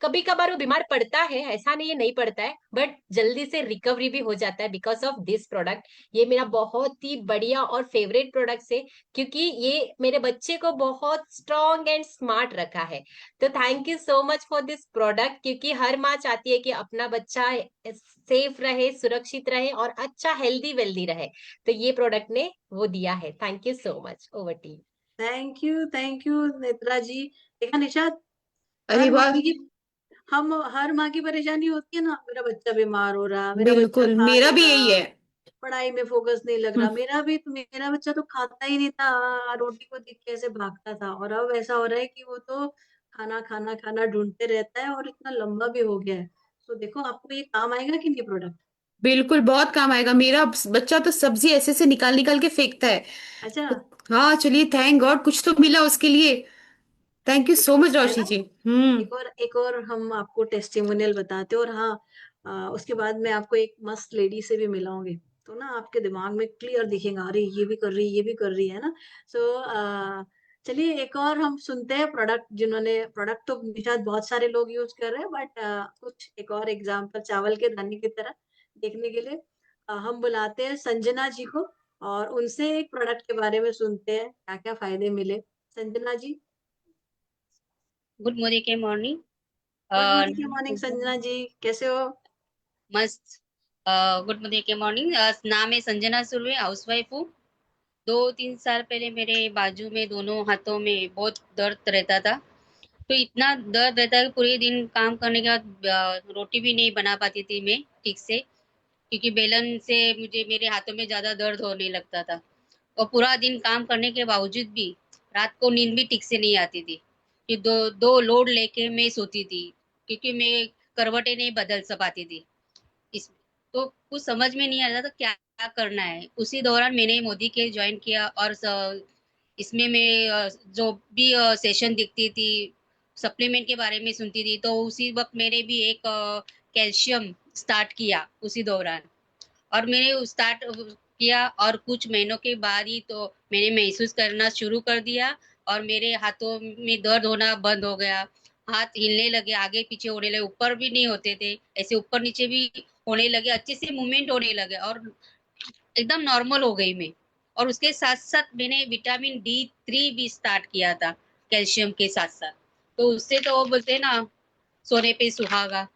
Speaker 4: कभी कभार वो बीमार पड़ता है, ऐसा नहीं है नहीं पड़ता है, बट जल्दी से रिकवरी भी हो जाता है बिकॉज ऑफ दिस प्रोडक्ट। ये मेरा बहुत ही बढ़िया और फेवरेट प्रोडक्ट है, क्योंकि ये मेरे बच्चे को बहुत स्ट्रॉन्ग एंड स्मार्ट रखा है। तो thank you so much for this product, क्योंकि हर माँ चाहती है कि अपना बच्चा सेफ रहे, सुरक्षित रहे और अच्छा हेल्दी वेल्दी रहे। तो ये प्रोडक्ट ने वो दिया है। Thank you so much. Over to you.
Speaker 2: Thank you Netra ji. देखा निशाद,
Speaker 3: अरे
Speaker 2: हर
Speaker 3: वाह।
Speaker 2: मम्मी की हम हर माँ की परेशानी होती है ना, मेरा बच्चा बीमार हो रहा, मेरा बच्चा
Speaker 3: बिल्कुल,
Speaker 2: खा
Speaker 3: मेरा
Speaker 2: नहीं
Speaker 3: भी यही
Speaker 2: रहा,
Speaker 3: है।
Speaker 2: पढ़ाई में फोकस नहीं लग
Speaker 3: हम्म,
Speaker 2: रहा। मेरा बच्चा तो खाता ही नहीं था, रोटी को देख के ऐसे भागता था, और अब ऐसा हो रहा है कि वो तो खाना खाना खाना ढूंढते रहता है और इतना लंबा भी हो गया है। तो देखो, आपको ये काम आएगा कि नहीं प्रोडक्ट?
Speaker 3: बिल्कुल बहुत काम आएगा। मेरा बच्चा तो सब्जी ऐसे से निकाल निकाल के फेंकता है।
Speaker 2: अच्छा,
Speaker 3: तो हाँ, चलिए, थैंक गॉड कुछ तो मिला उसके लिए। थैंक यू सो मच
Speaker 2: है
Speaker 3: रोशनी
Speaker 2: ना।
Speaker 3: जी। हम्म।
Speaker 2: एक और हम आपको टेस्टिमोनियल बताते हैं, और हाँ, उसके बाद मैं आपको एक मस्त लेडी से भी मिलाऊंगी, तो ना आपके दिमाग में क्लियर दिखेगा, अरे ये भी कर रही, ये भी कर रही है ना। सो चलिए, एक और हम सुनते हैं प्रोडक्ट, जिन्होंने प्रोडक्ट तो शायद बहुत सारे लोग यूज कर रहे हैं, बट कुछ एक और एग्जांपल चावल के दाने की तरह देखने के लिए हम बुलाते हैं संजना जी को, और उनसे एक प्रोडक्ट के बारे में सुनते हैं क्या क्या फायदे मिले। संजना जी।
Speaker 5: गुड मॉर्निंग के morning.
Speaker 2: Good morning, morning Sanjana ji, कैसे हो?
Speaker 5: मस्त। गुड मॉर्निंग के मॉर्निंग। नाम है संजना सुरवे, हाउसवाइफ हूँ। 2-3 साल पहले मेरे बाजू में दोनों हाथों में बहुत दर्द रहता था। तो इतना दर्द रहता है कि पूरे दिन काम करने के बाद रोटी भी नहीं बना पाती थी मैं ठीक से, क्योंकि बेलन से मुझे मेरे हाथों में ज़्यादा दर्द होने लगता था। और पूरा दिन काम करने के बावजूद भी रात को नींद भी ठीक से नहीं आती थी, कि दो दो लोड लेके मैं सोती थी, क्योंकि मैं करवटें नहीं बदल स पाती थी इसमें। तो कुछ समझ में नहीं आ रहा था क्या क्या करना है। उसी दौरान मैंने मोदी के ज्वाइन किया, और इसमें मैं जो भी सेशन दिखती थी, सप्लीमेंट के बारे में सुनती थी, तो उसी वक्त मैंने भी एक कैल्शियम स्टार्ट किया उसी दौरान। और मैंने स्टार्ट किया, और कुछ महीनों के बाद ही तो मैंने महसूस करना शुरू कर दिया, और मेरे हाथों में दर्द होना बंद हो गया। हाथ हिलने लगे, आगे पीछे होने लगे, ऊपर भी नहीं होते थे, ऐसे ऊपर नीचे भी होने लगे, अच्छे से मूवमेंट होने लगे, और एकदम नॉर्मल हो गई मैं। और उसके साथ साथ मैंने विटामिन D3 भी स्टार्ट किया था, कैल्शियम के साथ साथ। तो उससे तो वो बोलते हैं ना, सोने पे सुहागा,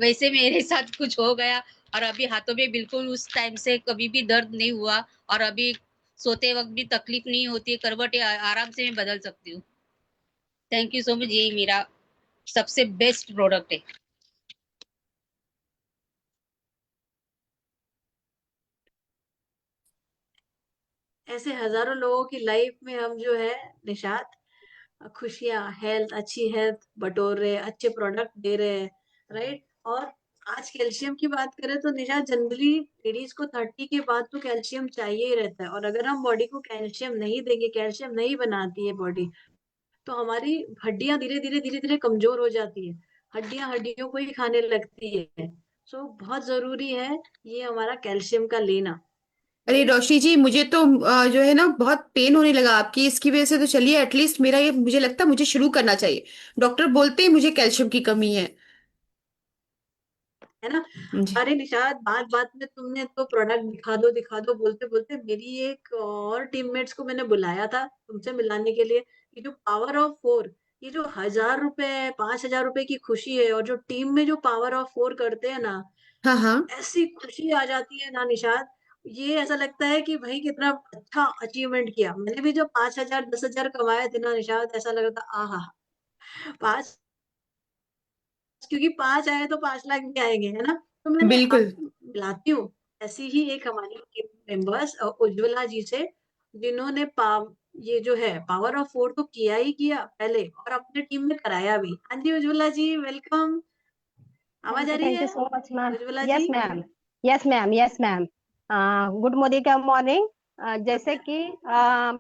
Speaker 5: वैसे मेरे साथ कुछ हो गया। और अभी हाथों में बिल्कुल उस टाइम से कभी भी दर्द नहीं हुआ, और अभी सोते वक्त भी तकलीफ नहीं होती है, करवटें आराम से मैं बदल सकती हूँ। थैंक यू सो मच, यही मेरा सबसे बेस्ट प्रोडक्ट है।
Speaker 2: ऐसे हजारों लोगों की लाइफ में हम जो है निशात, खुशियां, हेल्थ, अच्छी हेल्थ बटोर रहे हैं, अच्छे प्रोडक्ट दे रहे हैं, राइट। और आज कैल्शियम की बात करें तो निशात, जनरली लेडीज को 30 के बाद तो कैल्शियम चाहिए ही रहता है, और अगर हम बॉडी को कैल्शियम नहीं देंगे, कैल्शियम नहीं बनाती है बॉडी, तो हमारी हड्डियां धीरे धीरे कमजोर हो जाती है, हड्डियां हड्डियों को ही खाने लगती है। सो बहुत जरूरी है ये हमारा कैल्शियम का लेना,
Speaker 3: अरे
Speaker 2: राइट।
Speaker 3: रोशनी जी, मुझे तो जो है ना बहुत पेन होने लगा आपकी इसकी वजह से। तो चलिए, एटलीस्ट मेरा ये मुझे लगता है मुझे शुरू करना चाहिए। डॉक्टर बोलते हैं मुझे कैल्शियम की कमी है।
Speaker 2: है ना।
Speaker 3: जी।
Speaker 2: अरे निशाद, बात बात में तुमने तो प्रोडक्ट दिखा दो बोलते बोलते मेरी एक और टीममेट्स को मैंने बुलाया था तुमसे मिलाने के लिए। ये जो पावर ऑफ 4, ये जो 1000 रुपए 5000 रुपए की खुशी है, और जो टीम में जो पावर ऑफ 4 करते हैं ना,
Speaker 3: हाँ हाँ।
Speaker 2: ऐसी खुशी आ जाती है ना निशाद। ये ऐसा लगता है कि भाई कितना अच्छा अचीवमेंट किया। मैंने भी जब 5,000 10,000 कमाए थे ना निशात, ऐसा लग रहा था आहा, 5, क्योंकि 5 आए तो 5 लाख भी आएंगे, है ना। तो मैंने
Speaker 3: बिल्कुल।
Speaker 2: आपको बुलाती हूँ, ऐसी ही एक हमारी टीम मेंबर्स उज्ज्वला जी से, जिन्होंने ये जो है पावर ऑफ 4 तो किया ही किया पहले, और अपने टीम में कराया भी। हाँ जी उज्ज्वला जी, वेलकम। आवाज आ रही
Speaker 6: थैंक
Speaker 2: है
Speaker 6: you so much ma'am.
Speaker 2: Ujjwala ji?
Speaker 6: Yes ma'am, yes ma'am, yes ma'am. Good morning का मॉर्निंग। जैसे कि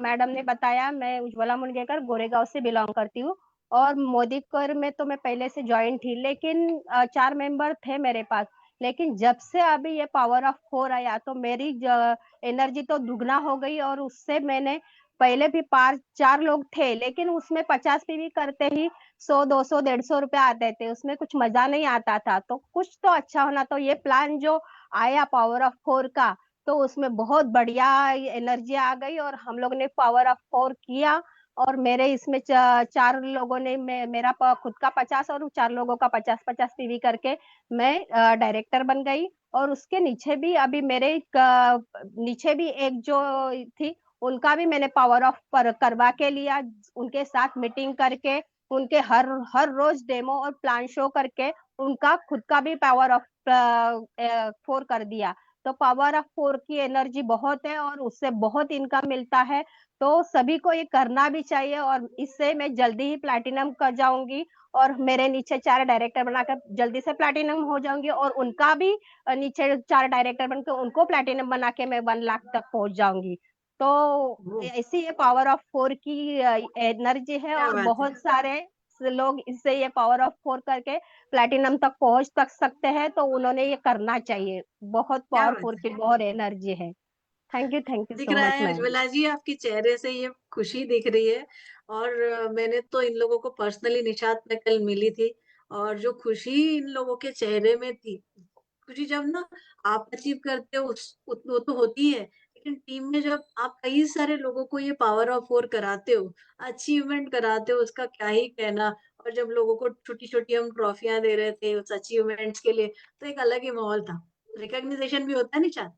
Speaker 6: मैडम ने बताया, मैं उज्ज्वला मुनगेकर गोरेगांव से बिलोंग करती हूँ। और मोदीकर में तो मैं पहले से ज्वाइन थी, लेकिन 4 मेंबर थे मेरे पास। लेकिन जब से अभी ये पावर ऑफ 4 आया तो मेरी एनर्जी तो दुगना हो गई। और उससे मैंने, पहले भी 4 लोग थे, लेकिन उसमें 50 पीवी करते ही 100 200 150 रुपया आते थे, उसमें कुछ मजा नहीं आता था। तो कुछ तो अच्छा होना। तो ये प्लान जो आया पावर ऑफ 4 का, तो उसमें बहुत बढ़िया एनर्जी आ गई और हम लोग ने पावर ऑफ 4 किया। और मेरे इसमें 4 लोगों ने, मेरा खुद का 50 और 4 लोगों का 50-50 पीवी करके मैं डायरेक्टर बन गई। और उसके नीचे भी अभी मेरे नीचे भी एक जो थी, उनका भी मैंने पावर ऑफ पर करवा के लिया। उनके साथ मीटिंग करके, उनके हर हर रोज डेमो और प्लान शो करके उनका खुद का भी पावर ऑफ 4 कर दिया। तो पावर ऑफ 4 की एनर्जी बहुत है और उससे बहुत इनकम मिलता है। तो सभी को ये करना भी चाहिए। और इससे मैं जल्दी ही प्लैटिनम कर जाऊंगी। और मेरे नीचे 4 डायरेक्टर बनाकर जल्दी से प्लैटिनम हो जाऊंगी। और उनका भी नीचे 4 डायरेक्टर बनकर उनको प्लैटिनम बना के मैं 1 लाख तक पहुंच जाऊंगी। तो
Speaker 2: वो
Speaker 6: ऐसी ये पावर ऑफ 4 की एनर्जी है।
Speaker 2: क्या
Speaker 6: और
Speaker 2: बात है।
Speaker 6: बहुत सारे लोग इससे ये पावर ऑफ 4 करके प्लैटिनम तक पहुंच तक सकते हैं। तो उन्होंने ये करना चाहिए। बहुत
Speaker 2: क्या
Speaker 6: पावरफुल
Speaker 2: बात है।
Speaker 6: की बहुत एनर्जी है। थैंक यू
Speaker 2: दिख
Speaker 6: सो
Speaker 2: रहा
Speaker 6: मच
Speaker 2: है
Speaker 6: मैम।
Speaker 2: उज्ज्वला जी, आपके चेहरे से ये खुशी दिख रही है। और मैंने तो इन लोगों को पर्सनली निशात में कल मिली थी, और जो खुशी इन लोगों के चेहरे में थी, खुशी जब ना आप अचीव करते हो वो तो होती है, लेकिन टीम में जब आप कई सारे लोगों को ये पावर ऑफ 4 कराते हो, अचीवमेंट कराते हो, उसका क्या ही कहना। और जब लोगों को छोटी छोटी हम ट्रॉफियां दे रहे थे उस अचीवमेंट्स के लिए, तो एक अलग ही माहौल था। रिकॉग्निशन भी होता है निशात।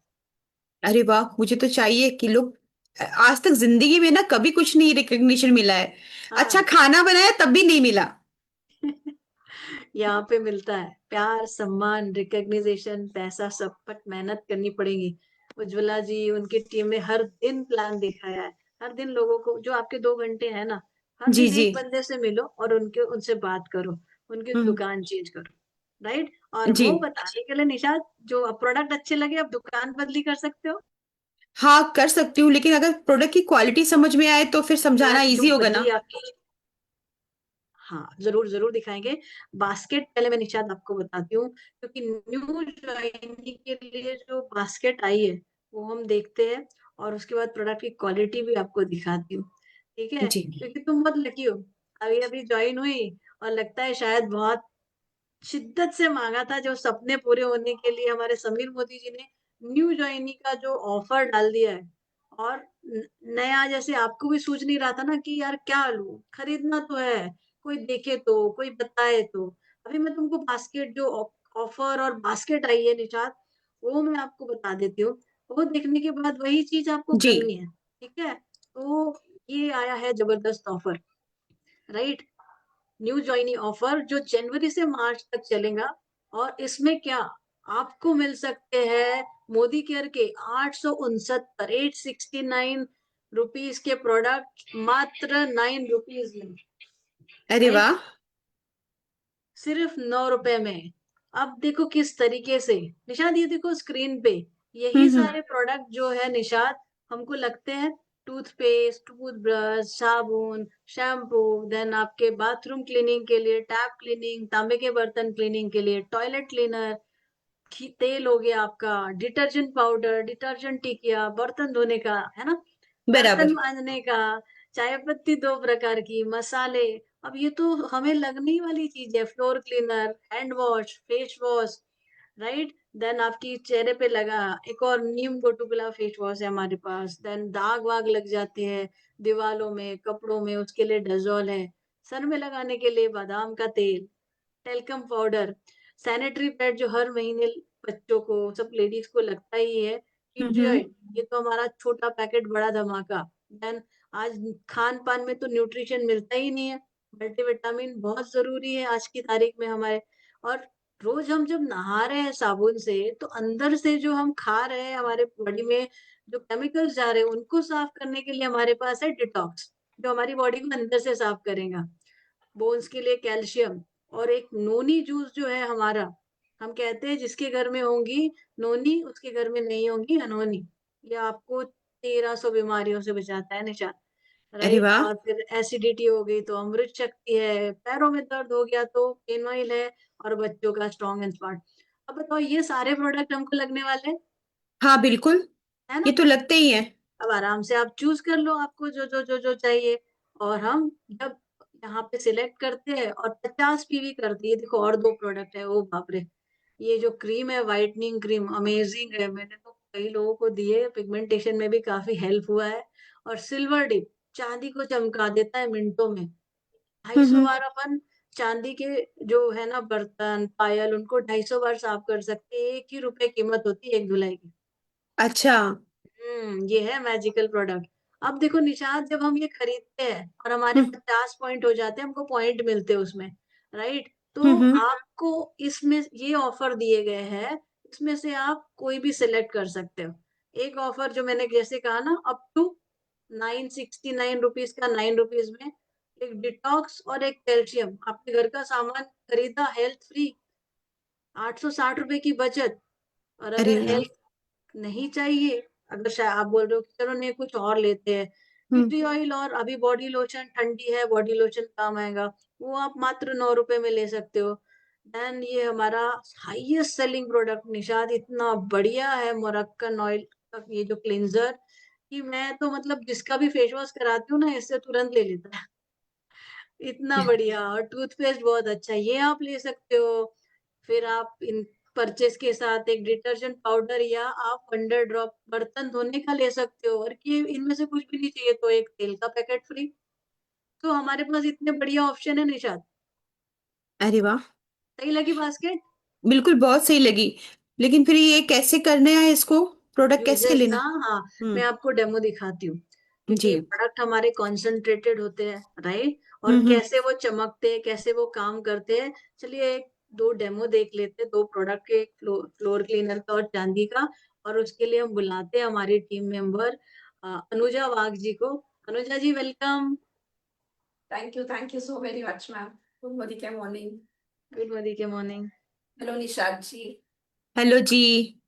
Speaker 3: अरे वाह, मुझे तो चाहिए कि लोग, आज तक जिंदगी में ना कभी कुछ नहीं रिकग्निशन मिला है। अच्छा
Speaker 2: हाँ।
Speaker 3: खाना बनाया तब भी नहीं मिला।
Speaker 2: यहाँ पे मिलता है प्यार, सम्मान, रिकग्निशन, पैसा, सब पर मेहनत करनी पड़ेगी। उज्ज्वला जी, उनकी टीम ने हर दिन प्लान दिखाया है। हर दिन लोगों को, जो आपके 2 घंटे है ना, हर
Speaker 3: जी
Speaker 2: दिन
Speaker 3: जी।
Speaker 2: एक बंदे से मिलो और उनसे बात करो, उनकी
Speaker 3: हम्म।
Speaker 2: दुकान चेंज करो। राइट। और
Speaker 3: जी।
Speaker 2: वो बताने के लिए निशात, जो प्रोडक्ट अच्छे लगे आप दुकान बदली कर सकते हो।
Speaker 3: हाँ कर सकती हूँ, लेकिन अगर प्रोडक्ट की क्वालिटी समझ में आए तो फिर समझाना
Speaker 2: जो
Speaker 3: इजी होगा ना।
Speaker 2: बदली आपकी, हाँ जरूर जरूर दिखाएंगे। बास्केट पहले मैं निशात आपको बताती हूँ, क्योंकि न्यू ज्वाइनिंग के लिए जो बास्केट आई है वो हम देखते हैं, और उसके बाद प्रोडक्ट की क्वालिटी भी आपको दिखाती हूँ। ठीक है,
Speaker 3: जी
Speaker 2: क्योंकि तुम बहुत लकी हो, अभी अभी ज्वाइन हुई, और लगता है शायद बहुत शिद्दत से मांगा था, जो सपने पूरे होने के लिए हमारे समीर मोदी जी ने न्यू ज्वाइनिंग का जो ऑफर डाल दिया है। और नया, जैसे आपको भी सूझ नहीं रहा था ना कि यार क्या लूं, खरीदना तो है, कोई देखे तो, कोई बताए तो। अभी मैं तुमको बास्केट, जो ऑफर और बास्केट आई है निशात, वो मैं आपको बता देती हूँ। वो देखने के बाद वही चीज आपको
Speaker 3: जी।
Speaker 2: करनी है। ठीक है। तो ये आया है जबरदस्त offer, right. New joining offer जो जनवरी से मार्च तक चलेगा। और इसमें क्या आपको मिल सकते हैं, मोदी केयर के 869 869 रुपीज के प्रोडक्ट मात्र 9 रुपीज में।
Speaker 3: अरे
Speaker 2: राइट।
Speaker 3: वाह।
Speaker 2: सिर्फ 9 रुपए में। अब देखो किस तरीके से, निशाद ये देखो स्क्रीन पे, यही
Speaker 3: हम्म।
Speaker 2: सारे प्रोडक्ट जो है निशाद, हमको लगते हैं टूथपेस्ट, टूथब्रश, साबुन, शैम्पू, देन आपके बाथरूम क्लीनिंग के लिए टैप क्लीनिंग, तांबे के बर्तन क्लीनिंग के लिए टॉयलेट क्लीनर, तेल हो गया आपका, डिटर्जेंट पाउडर, डिटर्जेंट टिकिया, बर्तन धोने का, है ना, बर्तन
Speaker 3: बराबर।
Speaker 2: मांजने का, चाय पत्ती 2 प्रकार की, मसाले। अब ये तो हमें लगने ही वाली चीज है, floor cleaner, hand wash, face wash, right. Then आपकी चेहरे पे लगा एक और नीम गोटुकला फेस वॉश है हमारे पास। देन दाग वाग लग जाते हैं दीवालों में, कपड़ों में, उसके लिए डेजोल है। सर में लगाने के लिए बादाम का तेल, टेल्कम पाउडर, सैनिटरी पैड जो हर महीने बच्चों को, सब लेडीज को लगता ही है टी ऑयल, ये तो हमारा छोटा पैकेट बड़ा धमाका। देन आज खान पान में तो न्यूट्रिशन मिलता ही नहीं है, मल्टीविटामिन बहुत जरूरी है आज की तारीख में हमारे। और रोज हम जब नहा रहे हैं साबुन से, तो अंदर से जो हम खा रहे हैं, हमारे बॉडी में जो केमिकल्स जा रहे हैं उनको साफ करने के लिए हमारे पास है डिटॉक्स, जो हमारी बॉडी को अंदर से साफ करेगा। बोन्स के लिए कैल्शियम। और एक नोनी जूस जो है हमारा, हम कहते हैं जिसके घर में होंगी नोनी उसके घर में नहीं होंगी अनहोनी। ये आपको 1300 बीमारियों से बचाता है निशा,
Speaker 3: अरे
Speaker 2: राइट।
Speaker 3: वाह।
Speaker 2: और फिर एसिडिटी हो गई तो अमृत शक्ति है, पैरों में दर्द हो गया तो पेन ऑयल है, और बच्चों का स्ट्रॉन्ग एंड स्मार्ट। अब बताओ, ये सारे प्रोडक्ट हमको लगने वाले हैं,
Speaker 3: हाँ बिल्कुल,
Speaker 2: है
Speaker 3: ये
Speaker 2: ना।
Speaker 3: तो लगते ही है।
Speaker 2: अब आराम से आप चूज कर लो आपको जो चाहिए। और हम जब यहाँ पे सिलेक्ट करते हैं और 50 PV करती है, देखो और दो प्रोडक्ट है, ओ बाप रे। ये जो क्रीम है, वाइटनिंग क्रीम, अमेजिंग है, मैंने तो कई लोगों को दिए, पिगमेंटेशन में भी काफी हेल्प हुआ है। और सिल्वर डिप, चांदी को चमका देता है मिनटों में। 250
Speaker 3: हम्म।
Speaker 2: बार अपन चांदी के जो है ना बर्तन पायल, उनको 250 बार साफ कर सकते हैं, 1 ही रुपए कीमत होती है एक धुलाई की।
Speaker 3: अच्छा।
Speaker 2: ये है मैजिकल प्रोडक्ट। अब देखो निशांत, जब हम ये खरीदते हैं और हमारे
Speaker 3: हम्म
Speaker 2: 50 पॉइंट हो जाते हैं, हमको पॉइंट मिलते हैं उसमें, राइट। तो
Speaker 3: हम्म।
Speaker 2: आपको इसमें ये ऑफर दिए गए हैं, इसमें से आप कोई भी सिलेक्ट कर सकते हो। एक ऑफर जो मैंने जैसे कहा ना, अप टू 969 रुपीज का, 9 रुपीज में एक डिटॉक्स और एक कैल्शियम, आपके घर का सामान खरीदा, हेल्थ फ्री, 860 रुपए की बचत। और
Speaker 3: अरे
Speaker 2: अगर
Speaker 3: वाह।
Speaker 2: हेल्थ नहीं चाहिए, अगर शायद आप बोल रहे हो कि चलो नहीं कुछ और लेते हैं,
Speaker 3: हम्म।
Speaker 2: टी ऑयल और अभी बॉडी लोशन, ठंडी है बॉडी लोशन काम आएगा, वो आप मात्र 9 रुपए में ले सकते हो। देन ये हमारा हाईएस्ट सेलिंग प्रोडक्ट निशाद, इतना बढ़िया है मोरक्कन ऑयल का ये जो क्लींजर, कि मैं तो मतलब जिसका भी फेस वॉश कराती हूँ ना, इससे तुरंत ले लेता है। इतना बढ़िया। और टूथपेस्ट बहुत अच्छा है, ये आप ले सकते हो। फिर आप इन परचेस के साथ एक डिटर्जेंट पाउडर, या आप वंडर ड्रॉप बर्तन धोने का ले सकते हो। और कि इनमें से कुछ भी नहीं चाहिए तो एक तेल का पैकेट फ्री। तो हमारे पास इतने बढ़िया ऑप्शन है निशाद।
Speaker 3: अरे वाह,
Speaker 2: सही लगी बास्केट।
Speaker 3: बिल्कुल बहुत सही लगी। लेकिन फिर ये कैसे करना है इसको, प्रोडक्ट कैसे
Speaker 2: यूजेस
Speaker 3: लेना?
Speaker 2: ना, हाँ, मैं आपको डेमो दिखाती हूँ। क्योंकि
Speaker 3: जी।
Speaker 2: ये प्रोडक्ट हमारे कॉन्सेंट्रेटेड होते हैं, राइट। और
Speaker 3: हम्म।
Speaker 2: कैसे वो चमकते हैं, कैसे वो काम करते हैं, चलिए एक दो डेमो देख लेते हैं, दो प्रोडक्ट के, एक फ्लोर क्लीनर का और चांदी का। और उसके लिए हम बुलाते हैं हमारी टीम मेंबर अनुजा वाघ जी को। Anuja ji, welcome.
Speaker 7: Thank you so very much, ma'am. Good morning.
Speaker 2: Good morning के morning.
Speaker 7: Hello, Nishad ji.
Speaker 3: Hello जी।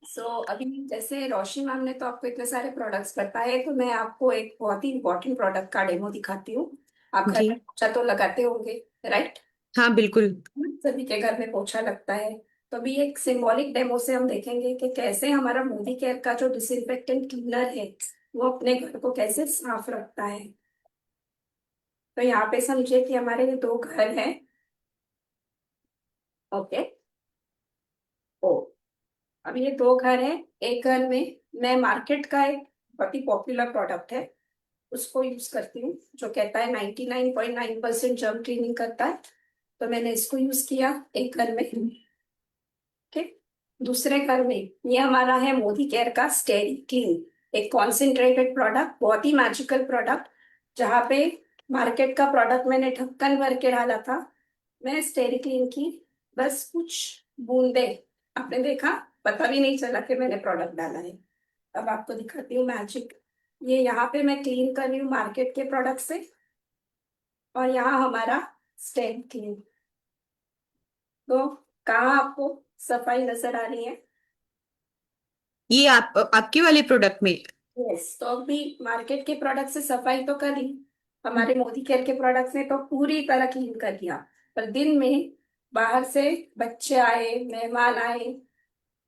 Speaker 7: अभी जैसे रोशनी मैम ने तो आपको इतने सारे प्रोडक्ट्स बताए, तो मैं आपको एक बहुत ही इंपॉर्टेंट प्रोडक्ट का डेमो दिखाती हूँ। आप घर
Speaker 3: जी।
Speaker 7: में पोछा तो लगाते होंगे, राइट?
Speaker 3: हाँ बिल्कुल।
Speaker 7: सभी के घर में पोछा लगता है। तो अभी एक सिंबॉलिक डेमो से हम देखेंगे कि कैसे हमारा मोदी केयर का जो डिसइंफेक्टेंट क्लीनर है, वो अपने घर को कैसे साफ रखता है। तो यहाँ पे समझिए कि हमारे ये दो घर हैं। ओके। ओ, अब ये दो घर हैं। एक घर में मैं मार्केट का एक बहुत ही पॉपुलर प्रोडक्ट है उसको यूज करती हूँ, जो कहता है 99.9% जर्म क्लीनिंग करता है। तो मैंने इसको यूज किया एक घर में। ठीक। दूसरे घर में ये हमारा है मोदी केयर का स्टेरी क्लीन, एक कॉन्सेंट्रेटेड प्रोडक्ट, बहुत ही मैजिकल प्रोडक्ट। जहाँ पे मार्केट का प्रोडक्ट मैंने ढक्कन भर के डाला था, मैं स्टेरी क्लीन की बस कुछ बूंदे, आपने देखा, पता भी नहीं चला कि मैंने प्रोडक्ट डाला है। अब आपको दिखाती हूँ मैजिक। ये यहाँ पे मैं क्लीन कर रही हूँ मार्केट के प्रोडक्ट से, और यहाँ हमारा स्टेरी क्लीन। तो कहाँ आपको सफाई नजर आ रही है?
Speaker 3: ये आपके वाले प्रोडक्ट में?
Speaker 7: यस। तो अभी मार्केट के प्रोडक्ट से सफाई तो करी, हमारे मोदी केयर के प्रोडक्ट ने तो पूरी तरह क्लीन कर दिया। पर दिन में बाहर से बच्चे आए, मेहमान आए,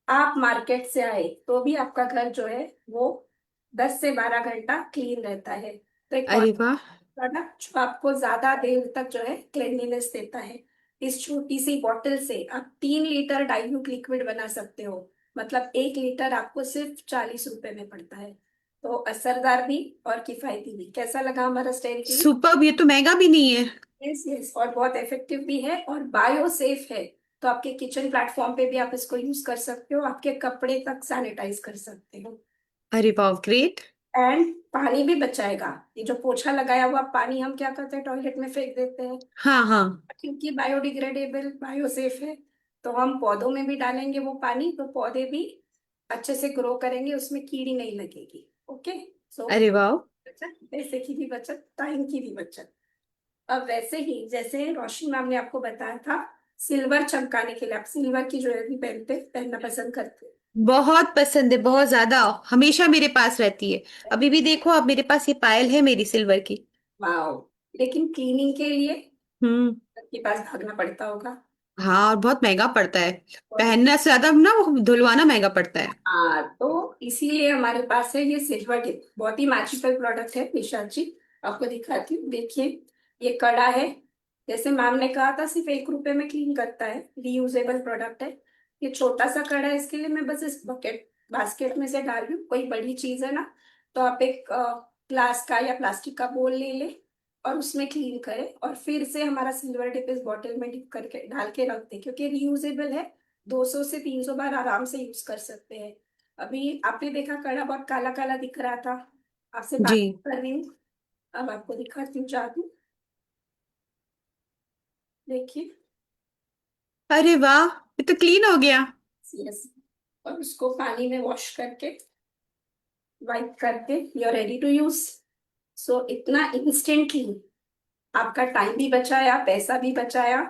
Speaker 7: आप मार्केट से आए, तो भी आपका घर जो है वो 10 से 12 घंटा क्लीन रहता है। तो एक
Speaker 3: अरे वाह।
Speaker 7: प्रोडक्ट जो आपको ज्यादा देर तक जो है क्लीनलीनेस देता है। इस छोटी सी बॉटल से आप 3 लीटर डाइल्यूट लिक्विड बना सकते हो। मतलब 1 लीटर आपको सिर्फ 40 रुपए में पड़ता है। तो असरदार भी और किफायती भी। कैसा लगा हमारा स्टेरिक?
Speaker 3: सुपर, ये तो महंगा भी नहीं है।
Speaker 7: यस यस, और बहुत इफेक्टिव भी है और बायो सेफ है। तो आपके किचन प्लेटफॉर्म पे भी आप इसको यूज कर सकते हो, आपके कपड़े तक सैनिटाइज कर सकते हो।
Speaker 3: अरे वाह, ग्रेट।
Speaker 7: एंड पानी भी बचाएगा। ये जो पोछा लगाया हुआ पानी हम क्या करते हैं, टॉयलेट में फेंक देते हैं,
Speaker 3: हाँ हाँ।
Speaker 7: क्योंकि बायोडिग्रेडेबल बायोसेफ है। तो हम पौधों में भी डालेंगे वो पानी, तो पौधे भी अच्छे से ग्रो करेंगे, उसमें कीड़ी नहीं लगेगी। ओके। सो
Speaker 3: अरे वाह।
Speaker 7: बचत, पैसे की भी बचत, टाइम की भी बचत। अब वैसे ही जैसे रोशनी मैम ने आपको बताया था, सिल्वर चमकाने के लिए आप सिल्वर की ज्वेलरी पहनना पसंद करते हैं।
Speaker 3: बहुत पसंद है, बहुत ज्यादा। हमेशा मेरे पास रहती है। अभी भी देखो, अब मेरे पास ये पायल है मेरी सिल्वर की।
Speaker 7: वाओ। लेकिन क्लीनिंग के लिए
Speaker 3: हम्म।
Speaker 7: आपके पास भागना पड़ता होगा।
Speaker 3: हाँ, और बहुत महंगा पड़ता है।
Speaker 7: और
Speaker 3: पहनने से ज्यादा ना वो धुलवाना महंगा पड़ता है।
Speaker 7: हाँ, तो इसीलिए हमारे पास है ये सिल्वर टिप, बहुत ही मैजिकल प्रोडक्ट है निशांत जी। आपको दिखाती हूँ, देखिए ये कड़ा है। जैसे मैम ने कहा था सिर्फ 1 रुपए में क्लीन करता है, रीयूजेबल प्रोडक्ट है। ये छोटा सा कड़ा है, इसके लिए मैं बस इस बकेट बास्केट में से डाल रही हूँ। कोई बड़ी चीज है ना, तो आप एक ग्लास का या प्लास्टिक का बोल ले ले और उसमें क्लीन करें, और फिर से हमारा सिल्वर टिप इस बॉटल में डिप करके डाल के रख दें, क्योंकि रीयूजेबल है। 200 से 300 बार आराम से यूज कर सकते हैं। अभी आपने देखा कड़ा बहुत काला काला दिख रहा था, आपसे
Speaker 3: जी।
Speaker 7: बात कर रही हूँ। अब आपको दिखाती हूँ जादू, देखिए।
Speaker 3: अरे वाह, ये तो क्लीन हो गया।
Speaker 7: यस। और उसको पानी में वॉश करके वाइप करके you are ready to use. So इतना इंस्टेंटली आपका टाइम भी बचाया, पैसा भी बचाया,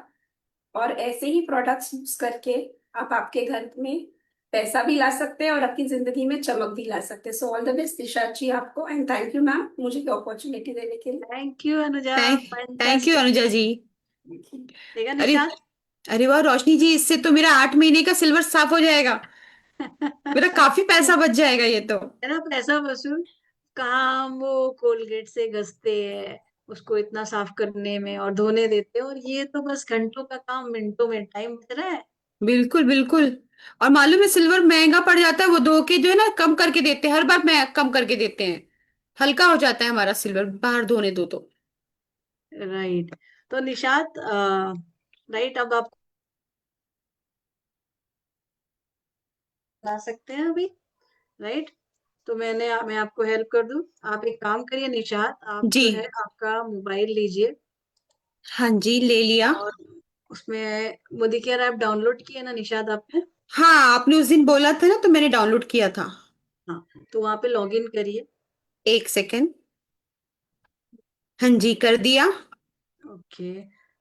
Speaker 7: और ऐसे ही प्रोडक्ट्स यूज करके आप आपके घर में पैसा भी ला सकते हैं और अपनी जिंदगी में चमक भी ला सकते हैं। सो ऑल द बेस्ट दिशा जी आपको, एंड थैंक यू मैम मुझे ये अपॉर्चुनिटी देने के लिए।
Speaker 2: Thank you Anuja,
Speaker 3: thank you
Speaker 2: fantastic.
Speaker 3: Anuja ji.
Speaker 2: देखा
Speaker 3: अरे,
Speaker 2: निशांत।
Speaker 3: अरे वाह रोशनी जी, इससे तो मेरा 8 महीने का सिल्वर साफ हो जाएगा। मेरा काफी पैसा बच जाएगा ये तो।
Speaker 2: है ना, पैसा वसूल। कहाँ हम वो कोलगेट से घसते हैं उसको इतना साफ करने में और धोने देते हैं, और ये तो बस घंटों का काम, मिनटों में टाइम बच रहा है।
Speaker 3: बिल्कुल बिल्कुल। और मालूम है, सिल्वर महंगा पड़ जाता है, वो धो के जो है ना कम करके देते हैं, हर बार मैं कम करके देते हैं। हल्का हो जाता है हमारा सिल्वर बाहर धोने दो तो।
Speaker 2: राइट। तो निशांत, राइट, अब आप ला सकते हैं अभी। राइट। तो मैं आपको हेल्प कर दूं। आप एक काम करिए निशांत, आप
Speaker 3: जी।
Speaker 2: जो है आपका मोबाइल लीजिए,
Speaker 3: हाँ जी, ले लिया।
Speaker 2: और उसमें मोदी केयर ऐप डाउनलोड किया ना निशांत आपने।
Speaker 3: हाँ, आपने उस दिन बोला था ना, तो मैंने डाउनलोड किया था।
Speaker 2: हाँ, तो वहां पे लॉग इन करिए।
Speaker 3: 1 सेकेंड। हाँ जी, कर दिया।
Speaker 2: ओके।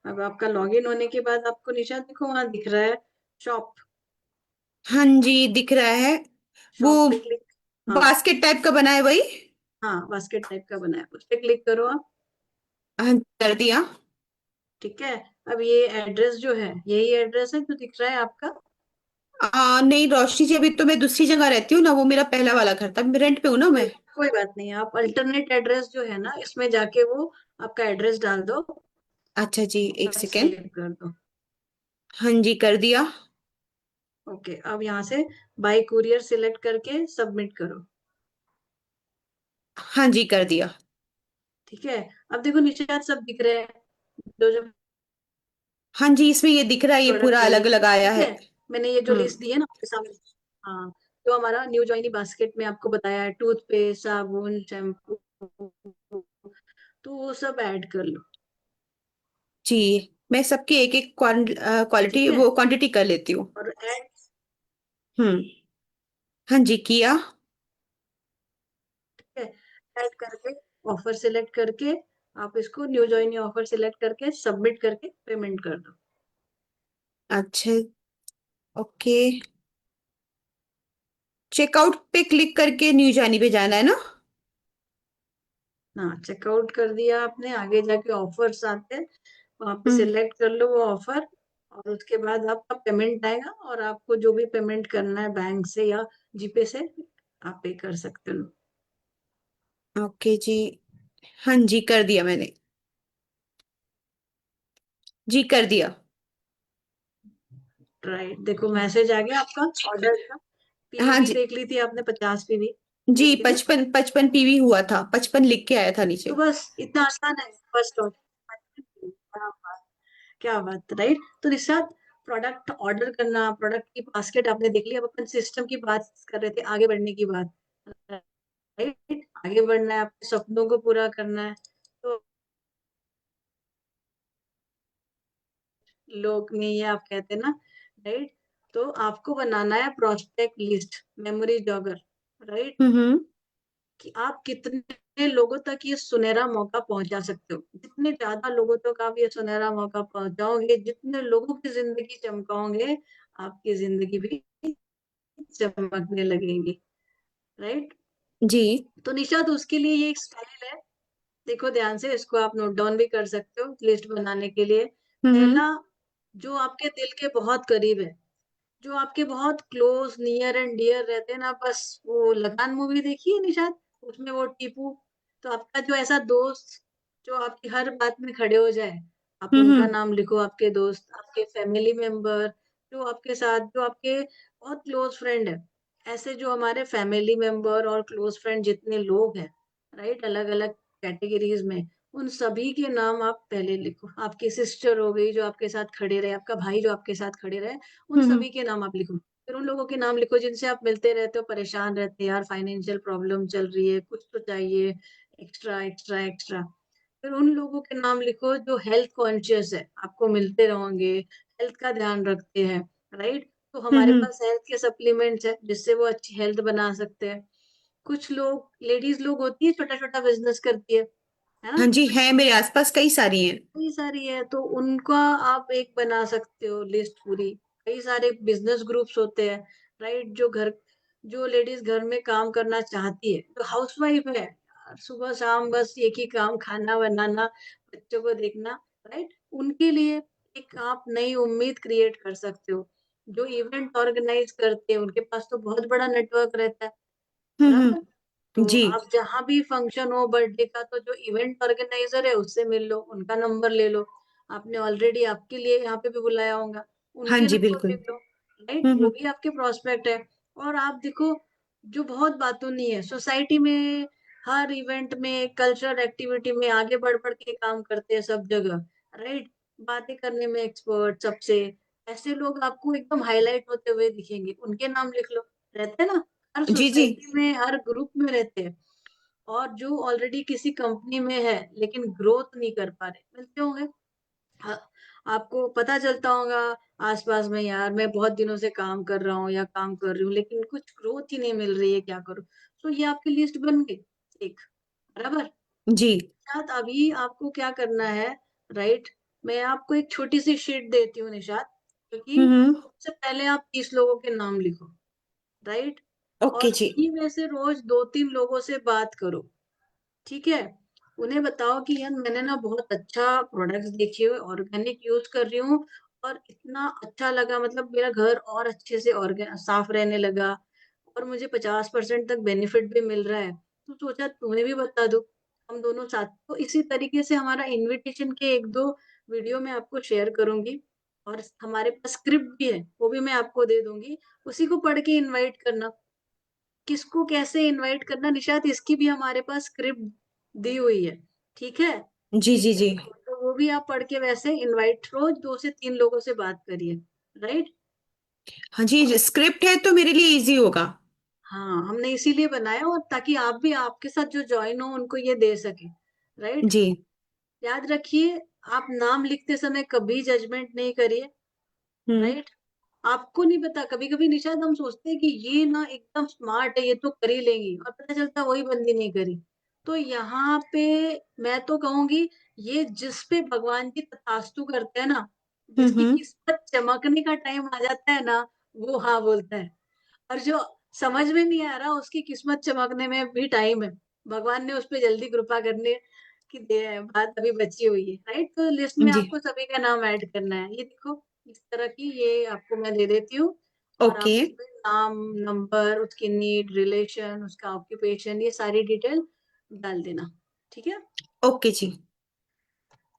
Speaker 2: अब आपका लॉगिन होने के बाद आपको निशांत देखो वहां दिख रहा है शॉप।
Speaker 3: हाँ जी, दिख रहा है। वो
Speaker 2: शॉप पे क्लिक। हाँ।
Speaker 3: बास्केट टाइप का बना है वही।
Speaker 2: हाँ, बास्केट टाइप का बना है, उस पे क्लिक करो आप।
Speaker 3: हाँ, कर दिया।
Speaker 2: ठीक है। अब ये एड्रेस जो है, यही एड्रेस है जो दिख रहा है आपका।
Speaker 3: नहीं रोशनी जी, अभी तो मैं दूसरी जगह रहती हूँ ना, वो मेरा पहला वाला घर था, मैं रेंट पे हूँ ना
Speaker 2: कोई
Speaker 3: मैं।
Speaker 2: कोई बात नहीं, आप अल्टरनेट एड्रेस जो है ना इसमें जाके वो आपका एड्रेस डाल दो
Speaker 3: अच्छा जी, एक
Speaker 2: और
Speaker 3: सेकेंड।
Speaker 2: सेव कर दो।
Speaker 3: हाँ जी, कर दिया।
Speaker 2: ओके, अब यहाँ से बाय कुरियर सिलेक्ट करके सबमिट करो।
Speaker 3: हाँ जी, कर दिया।
Speaker 2: ठीक है। अब देखो नीचे आज सब दिख रहे हैं, जो जो
Speaker 3: हाँ जी, इसमें ये दिख रहा है, ये
Speaker 2: प्रोडक्ट
Speaker 3: पूरा
Speaker 2: है
Speaker 3: अलग
Speaker 2: ये।
Speaker 3: अलग आया
Speaker 2: ठीक
Speaker 3: है।
Speaker 2: है। मैंने ये जो
Speaker 3: हम्म।
Speaker 2: लिस्ट दी है ना आपके सामने। हाँ। जो हमारा न्यू जॉइनी बास्केट में आपको बताया है, टूथपेस्ट, साबुन, शैम्पू, तो वो सब ऐड कर लो।
Speaker 3: जी, मैं सबकी एक एक क्वालिटी
Speaker 2: ठीक है।
Speaker 3: वो क्वांटिटी कर लेती हूँ।
Speaker 2: और ऐड।
Speaker 3: हम्म। हाँ जी, किया।
Speaker 2: ठीक है। ऐड करके, ऑफर सिलेक्ट करके, आप इसको न्यू जॉइनी ऑफर सिलेक्ट करके सबमिट करके पेमेंट कर दो।
Speaker 3: अच्छा। ओके। चेकआउट पे क्लिक करके न्यू जानी पे जाना है ना।
Speaker 2: हाँ, चेकआउट कर दिया आपने, आगे जाके ऑफर्स आते हैं, वहां पे
Speaker 3: हम्म।
Speaker 2: सिलेक्ट कर लो वो ऑफर। और उसके बाद आपका पेमेंट आएगा, और आपको जो भी पेमेंट करना है बैंक से या जीपे से, आप पे कर सकते हो।
Speaker 3: ओके जी। हाँ जी, कर दिया मैंने। जी, कर दिया।
Speaker 2: राइट, देखो मैसेज आ गया आपका ऑर्डर का।
Speaker 3: हाँ
Speaker 2: पीवी
Speaker 3: जी।
Speaker 2: देख ली थी आपने, 50 पीवी
Speaker 3: जी,
Speaker 2: देखी ना।
Speaker 3: 55 पीवी हुआ था, 55 लिख के आया था
Speaker 2: तो
Speaker 3: नीचे।
Speaker 2: बस इतना आसान है फर्स्ट ऑर्डर। क्या बात, क्या बात। राइट। तो निशांत, प्रोडक्ट ऑर्डर करना, प्रोडक्ट की बास्केट आपने देख ली। अब अपन सिस्टम की बात कर रहे थे, आगे बढ़ने की बात, राइट? आगे बढ़ना है, अपने सपनों को पूरा करना है, तो लोग में ये आप कहते हैं ना, राइट? तो आपको बनाना है prospect list, memory jogger, right?
Speaker 3: Hmm
Speaker 2: कि आप कितने लोगों तक ये सुनहरा मौका पहुंचा सकते हो। जितने ज्यादा लोगों तक आप ये सुनहरा मौका पहुंचाओगे, जितने लोगों की जिंदगी चमकाओगे, आपकी जिंदगी भी चमकने लगेगी, राइट?
Speaker 3: जी
Speaker 2: तो निशा, तो उसके लिए ये एक स्टाइल है, देखो ध्यान से, इसको आप नोट डाउन भी कर सकते हो लिस्ट बनाने के लिए।
Speaker 3: हम्म
Speaker 2: पहला, जो आपके दिल के बहुत करीब है, जो आपके बहुत क्लोज नियर एंड डियर रहते हैं ना, बस वो लगान मूवी देखी है निशाद, उसमें वो टीपू, तो आपका जो ऐसा दोस्त जो आपकी हर बात में खड़े हो जाए, आप उनका
Speaker 3: हम्म
Speaker 2: नाम लिखो, आपके दोस्त, आपके फैमिली मेंबर, जो आपके साथ, जो आपके बहुत क्लोज फ्रेंड है, ऐसे जो हमारे फैमिली मेंबर और क्लोज फ्रेंड जितने लोग हैं, राइट, अलग अलग कैटेगरीज में, उन सभी के नाम आप पहले लिखो। आपकी सिस्टर हो गई जो आपके साथ खड़े रहे, आपका भाई जो आपके साथ खड़े रहे, उन
Speaker 3: हम्म
Speaker 2: सभी के नाम आप लिखो। फिर उन लोगों के नाम लिखो जिनसे आप मिलते रहते हो, परेशान रहते हैं, यार फाइनेंशियल प्रॉब्लम चल रही है, कुछ तो चाहिए एक्स्ट्रा एक्स्ट्रा एक्स्ट्रा। फिर उन लोगों के नाम लिखो जो हेल्थ कॉन्शियस है, आपको मिलते रहोगे, हेल्थ का ध्यान रखते हैं, राइट? तो हमारे
Speaker 3: हम्म
Speaker 2: पास हेल्थ के सप्लीमेंट्स है जिससे वो अच्छी हेल्थ बना सकते हैं। कुछ लोग, लेडीज लोग होती है, छोटा छोटा बिजनेस करती है ना,
Speaker 3: हाँ जी, है मेरे आसपास कई सारी हैं।
Speaker 2: कई सारी है, तो उनका आप एक बना सकते हो लिस्ट पूरी। कई सारे बिजनेस ग्रुप्स होते हैं, राइट? जो लेडीज घर में काम करना चाहती है, जो हाउसवाइफ है, सुबह शाम बस एक ही काम, खाना बनाना, बच्चों को देखना, राइट? उनके लिए एक आप नई उम्मीद क्रिएट कर सकते हो। जो इवेंट ऑर्गेनाइज करते हैं, उनके पास तो बहुत बड़ा नेटवर्क रहता है, बराबर? तो
Speaker 3: जी
Speaker 2: आप जहां भी फंक्शन हो बर्थडे का, तो जो इवेंट ऑर्गेनाइजर है उससे मिल लो, उनका नंबर ले लो। आपने ऑलरेडी आपके लिए यहाँ पे भी बुलाया होगा,
Speaker 3: हाँ
Speaker 2: उनके
Speaker 3: जी
Speaker 2: नंबर
Speaker 3: बिल्कुल।
Speaker 2: लिख लो, राइट? वो
Speaker 3: हम्म
Speaker 2: भी आपके प्रोस्पेक्ट है। और आप देखो, जो बहुत बातों नहीं है सोसाइटी में, हर इवेंट में, कल्चरल एक्टिविटी में आगे बढ़ बढ़ के काम करते हैं सब जगह, राइट? बातें करने में एक्सपर्ट सबसे, ऐसे लोग आपको एकदम हाईलाइट होते हुए दिखेंगे, उनके नाम लिख लो। रहते हैं ना, हर
Speaker 3: जी जी
Speaker 2: सोसाइटी में, हर ग्रुप में रहते हैं। और जो ऑलरेडी किसी कंपनी में है लेकिन ग्रोथ नहीं कर पा रहे, मिलते होंगे। हाँ, आपको पता चलता होगा आसपास में, यार मैं बहुत दिनों से काम कर रहा हूँ या काम कर रही हूँ लेकिन कुछ ग्रोथ ही नहीं मिल रही है, क्या करूँ? तो ये आपकी लिस्ट बन गई एक, बराबर?
Speaker 3: जी।
Speaker 2: निशात, अभी आपको क्या करना है, राइट? मैं आपको एक छोटी सी शीट देती हूँ निशात, क्योंकि
Speaker 3: हम्म
Speaker 2: सबसे पहले आप 30 लोगों के नाम लिखो, राइट?
Speaker 3: ओके
Speaker 2: और
Speaker 3: जी।
Speaker 2: उन्हीं में से रोज 2-3 लोगों से बात करो, ठीक है? उन्हें बताओ कि यार मैंने ना बहुत अच्छा प्रोडक्ट्स देखे हुए, ऑर्गेनिक यूज कर रही हूँ, और इतना अच्छा लगा, मतलब मेरा घर और अच्छे से साफ रहने लगा, और मुझे 50% तक बेनिफिट भी मिल रहा है, तो सोचा तुम्हें भी बता दूं, हम दोनों साथ। तो इसी तरीके से हमारा इनविटेशन के 1-2 वीडियो मैं आपको शेयर करूंगी, और हमारे पास स्क्रिप्ट भी है, वो भी मैं आपको दे दूंगी, उसी को पढ़ के इनवाइट करना। किसको कैसे इनवाइट करना निशात, इसकी भी हमारे पास स्क्रिप्ट दी हुई है, ठीक है?
Speaker 3: जी जी
Speaker 2: ठीक है,
Speaker 3: जी।
Speaker 2: तो वो भी आप पढ़ के वैसे इनवाइट, रोज 2 से 3 लोगों से बात करिए, राइट?
Speaker 3: हाँ जी, स्क्रिप्ट है तो मेरे लिए इजी होगा।
Speaker 2: हाँ, हमने इसीलिए बनाया, और ताकि आप भी, आपके साथ जो ज्वाइन हो उनको ये दे सके, राइट?
Speaker 3: जी।
Speaker 2: याद रखिए, आप नाम लिखते समय कभी जजमेंट नहीं करिए,
Speaker 3: हम्म
Speaker 2: राइट? आपको नहीं पता, कभी कभी निशाद हम सोचते हैं कि ये ना एकदम स्मार्ट है, ये तो कर ही लेंगी, और पता चलता वही बंदी नहीं करी। तो यहाँ पे मैं तो कहूंगी, ये जिस पे भगवान जी तथास्तु करते हैं ना, जिसकी
Speaker 3: हम्म
Speaker 2: किस्मत चमकने का टाइम आ जाता है ना, वो हाँ बोलता है। और जो समझ में नहीं आ रहा, उसकी किस्मत चमकने में भी टाइम है, भगवान ने उस पे जल्दी कृपा करने की बात अभी बची हुई है, राइट? तो लिस्ट में
Speaker 3: जी।
Speaker 2: आपको सभी का नाम ऐड करना है, ये देखो इस तरह की, ये आपको मैं दे देती हूँ। और आप
Speaker 3: ओके
Speaker 2: उसमें नाम, नंबर, उसकी नीड, रिलेशन, उसका ऑक्यूपेशन, ये सारी डिटेल डाल देना, ठीक है?
Speaker 3: ओके जी।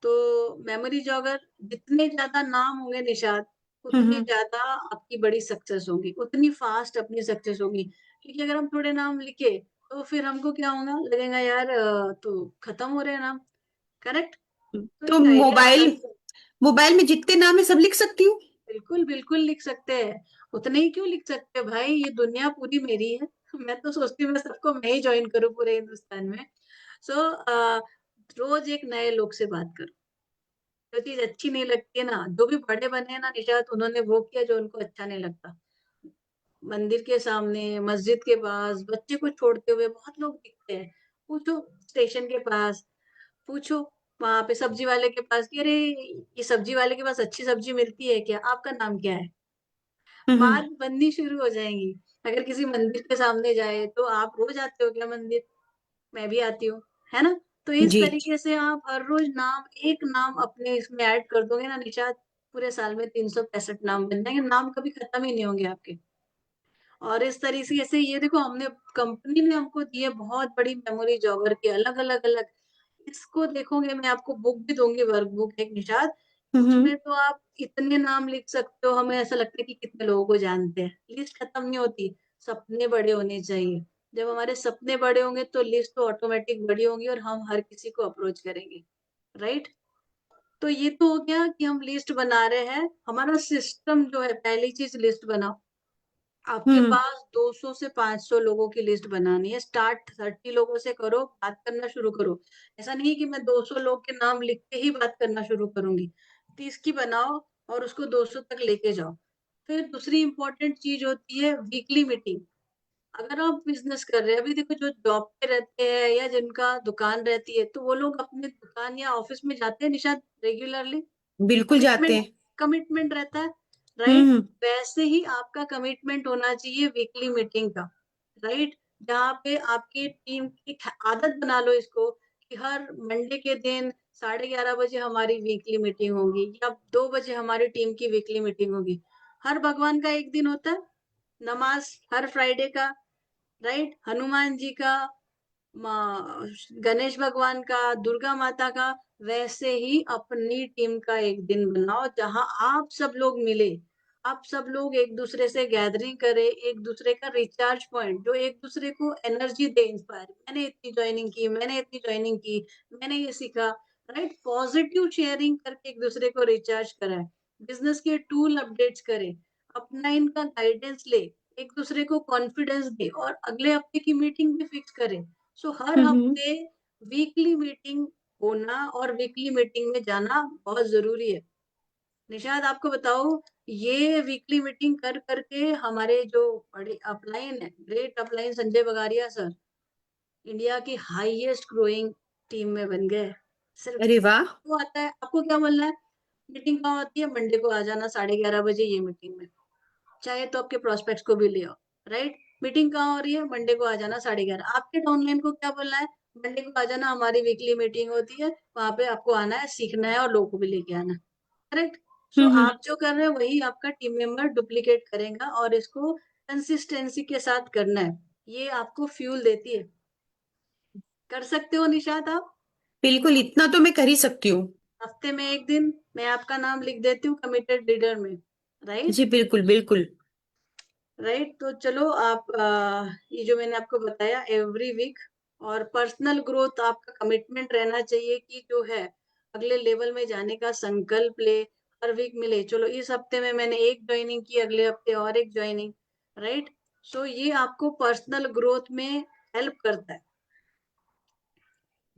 Speaker 2: तो मेमोरी जॉगर, जितने ज्यादा नाम होंगे निशात, उतनी
Speaker 3: हम्म
Speaker 2: ज्यादा आपकी बड़ी सक्सेस होगी, उतनी फास्ट अपनी सक्सेस होगी। क्योंकि अगर हम थोड़े नाम लिखे, तो फिर हमको क्या होगा, लगेगा यार तो खत्म हो रहे हैं नाम, करेक्ट? तो
Speaker 3: तो
Speaker 2: एक आइडिया
Speaker 3: मोबाइल
Speaker 2: बना,
Speaker 3: मोबाइल में जितने नाम है सब लिख सकती हूँ?
Speaker 2: बिल्कुल बिल्कुल लिख सकते हैं। उतने ही क्यों लिख सकते हैं भाई, ये दुनिया पूरी मेरी है। मैं तो सोचती हूँ मैं सबको मैं ही ज्वाइन करूँ पूरे हिंदुस्तान में। सो रोज एक नए लोग से बात करो। जो चीज अच्छी नहीं लगती है ना, जो भी बड़े बने हैं ना निशात, उन्होंने वो किया जो उनको अच्छा नहीं लगता। मंदिर के सामने, मस्जिद के पास बच्चे को छोड़ते हुए बहुत लोग दिखते हैं। पूछो स्टेशन के पास, पूछो वहां पे सब्जी वाले के पास कि अरे ये सब्जी वाले के पास अच्छी सब्जी मिलती है क्या, आपका नाम क्या है।
Speaker 3: हम्म।
Speaker 2: बात बननी शुरू हो जाएंगी। अगर किसी मंदिर के सामने जाए तो आप रोज आते हो क्या मंदिर, मैं भी आती हूँ, है ना। तो इस
Speaker 3: जी।
Speaker 2: तरीके से आप हर रोज नाम, एक नाम अपने इसमें ऐड कर दोगे ना निशात, पूरे साल में 365 नाम बन जाएंगे, नाम कभी खत्म ही नहीं होंगे आपके। और इस तरीके से ये देखो, हमने कंपनी ने हमको दी है बहुत बड़ी मेमोरी जॉगर की, अलग अलग अलग। इसको देखोगे, मैं आपको बुक भी दूंगी, वर्क बुक एक निशात।
Speaker 3: हम्म।
Speaker 2: उसमें तो आप इतने नाम लिख सकते हो, हमें ऐसा लगता है कि कितने लोगों को जानते हैं, लिस्ट खत्म नहीं होती। सपने बड़े होने चाहिए। जब हमारे सपने बड़े होंगे तो लिस्ट तो ऑटोमेटिक बड़ी होगी और हम हर किसी को अप्रोच करेंगे, राइट। तो ये तो हो गया कि हम लिस्ट बना रहे हैं। हमारा सिस्टम जो है, पहली चीज लिस्ट बनाओ। आपके
Speaker 3: हम्म।
Speaker 2: पास 200 से 500 लोगों की लिस्ट बनानी है। स्टार्ट 30 लोगों से करो, बात करना शुरू करो। ऐसा नहीं कि मैं 200 लोग के नाम लिख के ही बात करना शुरू करूंगी। 30 की बनाओ और उसको 200 तक लेके जाओ। फिर दूसरी इंपॉर्टेंट चीज होती है वीकली मीटिंग। अगर आप बिजनेस कर रहे हैं, अभी देखो जो जॉब पे रहते हैं या जिनका दुकान रहती है, तो वो लोग अपने दुकान या ऑफिस में जाते हैं निशाद रेगुलरली।
Speaker 3: बिल्कुल जाते
Speaker 2: कमिटमेंट,
Speaker 3: हैं।
Speaker 2: कमिटमेंट रहता है, राइट।
Speaker 3: हम्म।
Speaker 2: वैसे ही आपका कमिटमेंट होना चाहिए वीकली मीटिंग का, राइट। जहाँ पे आपकी टीम की आदत बना लो इसको, कि हर मंडे के दिन 11:30 बजे हमारी वीकली मीटिंग होगी, या 2 बजे हमारी टीम की वीकली मीटिंग होगी। हर भगवान का एक दिन होता है, नमाज हर फ्राइडे का, राइट। हनुमान जी का, गणेश भगवान का, दुर्गा माता का। वैसे ही अपनी टीम का एक दिन बनाओ जहां आप सब लोग मिले, आप सब लोग एक दूसरे से गैदरिंग करें, एक दूसरे का रिचार्ज पॉइंट, जो एक दूसरे को एनर्जी दे, इंस्पायर, मैंने इतनी ज्वाइनिंग की, मैंने इतनी ज्वाइनिंग की, मैंने ये सीखा, राइट। पॉजिटिव शेयरिंग करके एक दूसरे को रिचार्ज कराए, बिजनेस के टूल अपडेट्स करें, अपना इनका गाइडेंस ले, एक दूसरे को कॉन्फिडेंस दे, और अगले हफ्ते की मीटिंग भी फिक्स करें। सो हर
Speaker 3: हम्म।
Speaker 2: हफ्ते वीकली मीटिंग होना और वीकली मीटिंग में जाना बहुत जरूरी है। निशाद आपको बताओ, ये वीकली मीटिंग कर करके हमारे जो बड़े अपलाइन है, great upline Sanjay Bagaria sir, India की हाईएस्ट ग्रोइंग टीम में बन गए। सिर्फ
Speaker 3: अरे वाह।
Speaker 2: वो आता है, आपको क्या बोलना है। मीटिंग कहाँ होती है, मंडे को आ जाना 11:30 बजे ये मीटिंग में। चाहे तो आपके प्रोस्पेक्ट्स को भी ले आओ, राइट। मीटिंग कहाँ हो रही है, मंडे को आ जाना 11:30। आपके डाउनलाइन को क्या बोलना है, मंडे को आ जाना, हमारी वीकली मीटिंग होती है, वहां पे आपको आना है, सीखना है और लोगों को भी लेके आना है, करेक्ट। सो
Speaker 3: हम्म।
Speaker 2: आप जो कर रहे हैं वही आपका टीम मेंबर डुप्लीकेट करेगा, और इसको कंसिस्टेंसी के साथ करना है। ये आपको फ्यूल देती है। कर सकते हो निशात आप।
Speaker 3: बिल्कुल, इतना तो मैं कर ही सकती हूँ।
Speaker 2: हफ्ते में एक दिन मैं आपका नाम लिख देती हूँ कमिटेड लीडर में, राइट।
Speaker 3: जी बिल्कुल बिल्कुल।
Speaker 2: राइट। तो चलो आप ये जो मैंने आपको बताया एवरी वीक, और पर्सनल ग्रोथ आपका कमिटमेंट रहना चाहिए कि जो है अगले लेवल में जाने का संकल्प ले, हर वीक मिले। चलो इस हफ्ते में मैंने एक ज्वाइनिंग की, अगले हफ्ते और एक ज्वाइनिंग, राइट। सो ये आपको पर्सनल ग्रोथ में हेल्प करता है,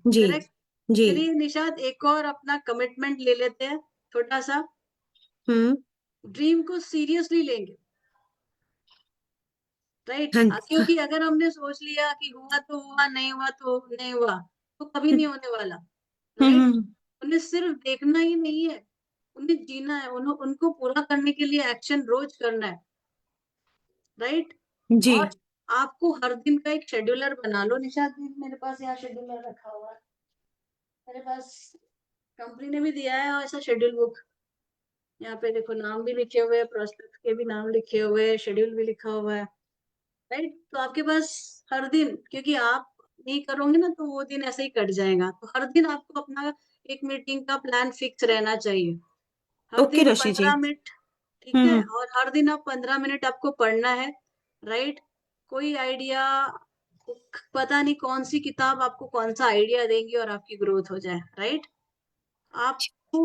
Speaker 3: जी।
Speaker 2: करेक्ट।
Speaker 3: जी।
Speaker 2: चलिए निशाद, एक और अपना कमिटमेंट ले लेते हैं, छोटा सा।
Speaker 3: हम्म।
Speaker 2: ड्रीम को सीरियसली लेंगे, राइट।
Speaker 3: हाँ।
Speaker 2: क्योंकि अगर हमने सोच लिया कि हुआ तो हुआ, नहीं हुआ तो नहीं हुआ, तो कभी नहीं होने वाला, राइट।
Speaker 3: हम्म।
Speaker 2: उन्हें सिर्फ देखना ही नहीं है, उन्हें जीना है, उनको पूरा करने के लिए एक्शन रोज करना है, राइट।
Speaker 3: जी।
Speaker 2: और आपको हर दिन का एक शेड्यूलर बना लो निशाद जी। मेरे पास यहाँ शेड्यूलर रखा हुआ है, मेरे पास कंपनी ने भी दिया है ऐसा शेड्यूल बुक। यहाँ पे देखो नाम भी लिखे हुए हैं, प्रोस्पेक्ट के भी नाम लिखे हुए हैं, शेड्यूल भी लिखा हुआ है, राइट। तो आपके पास हर दिन, क्योंकि आप नहीं करोगे ना तो वो दिन ऐसे ही कट जाएगा, तो हर दिन आपको अपना एक मीटिंग का प्लान फिक्स रहना चाहिए। हर
Speaker 3: ओके
Speaker 2: दिन
Speaker 3: रशी जी।
Speaker 2: 15 मिनट, ठीक है।
Speaker 3: हम्म।
Speaker 2: और हर दिन आप 15 मिनट आपको पढ़ना है, राइट। कोई आइडिया, पता नहीं कौन सी किताब आपको कौन सा आइडिया देंगी और आपकी ग्रोथ हो जाए, राइट। आपको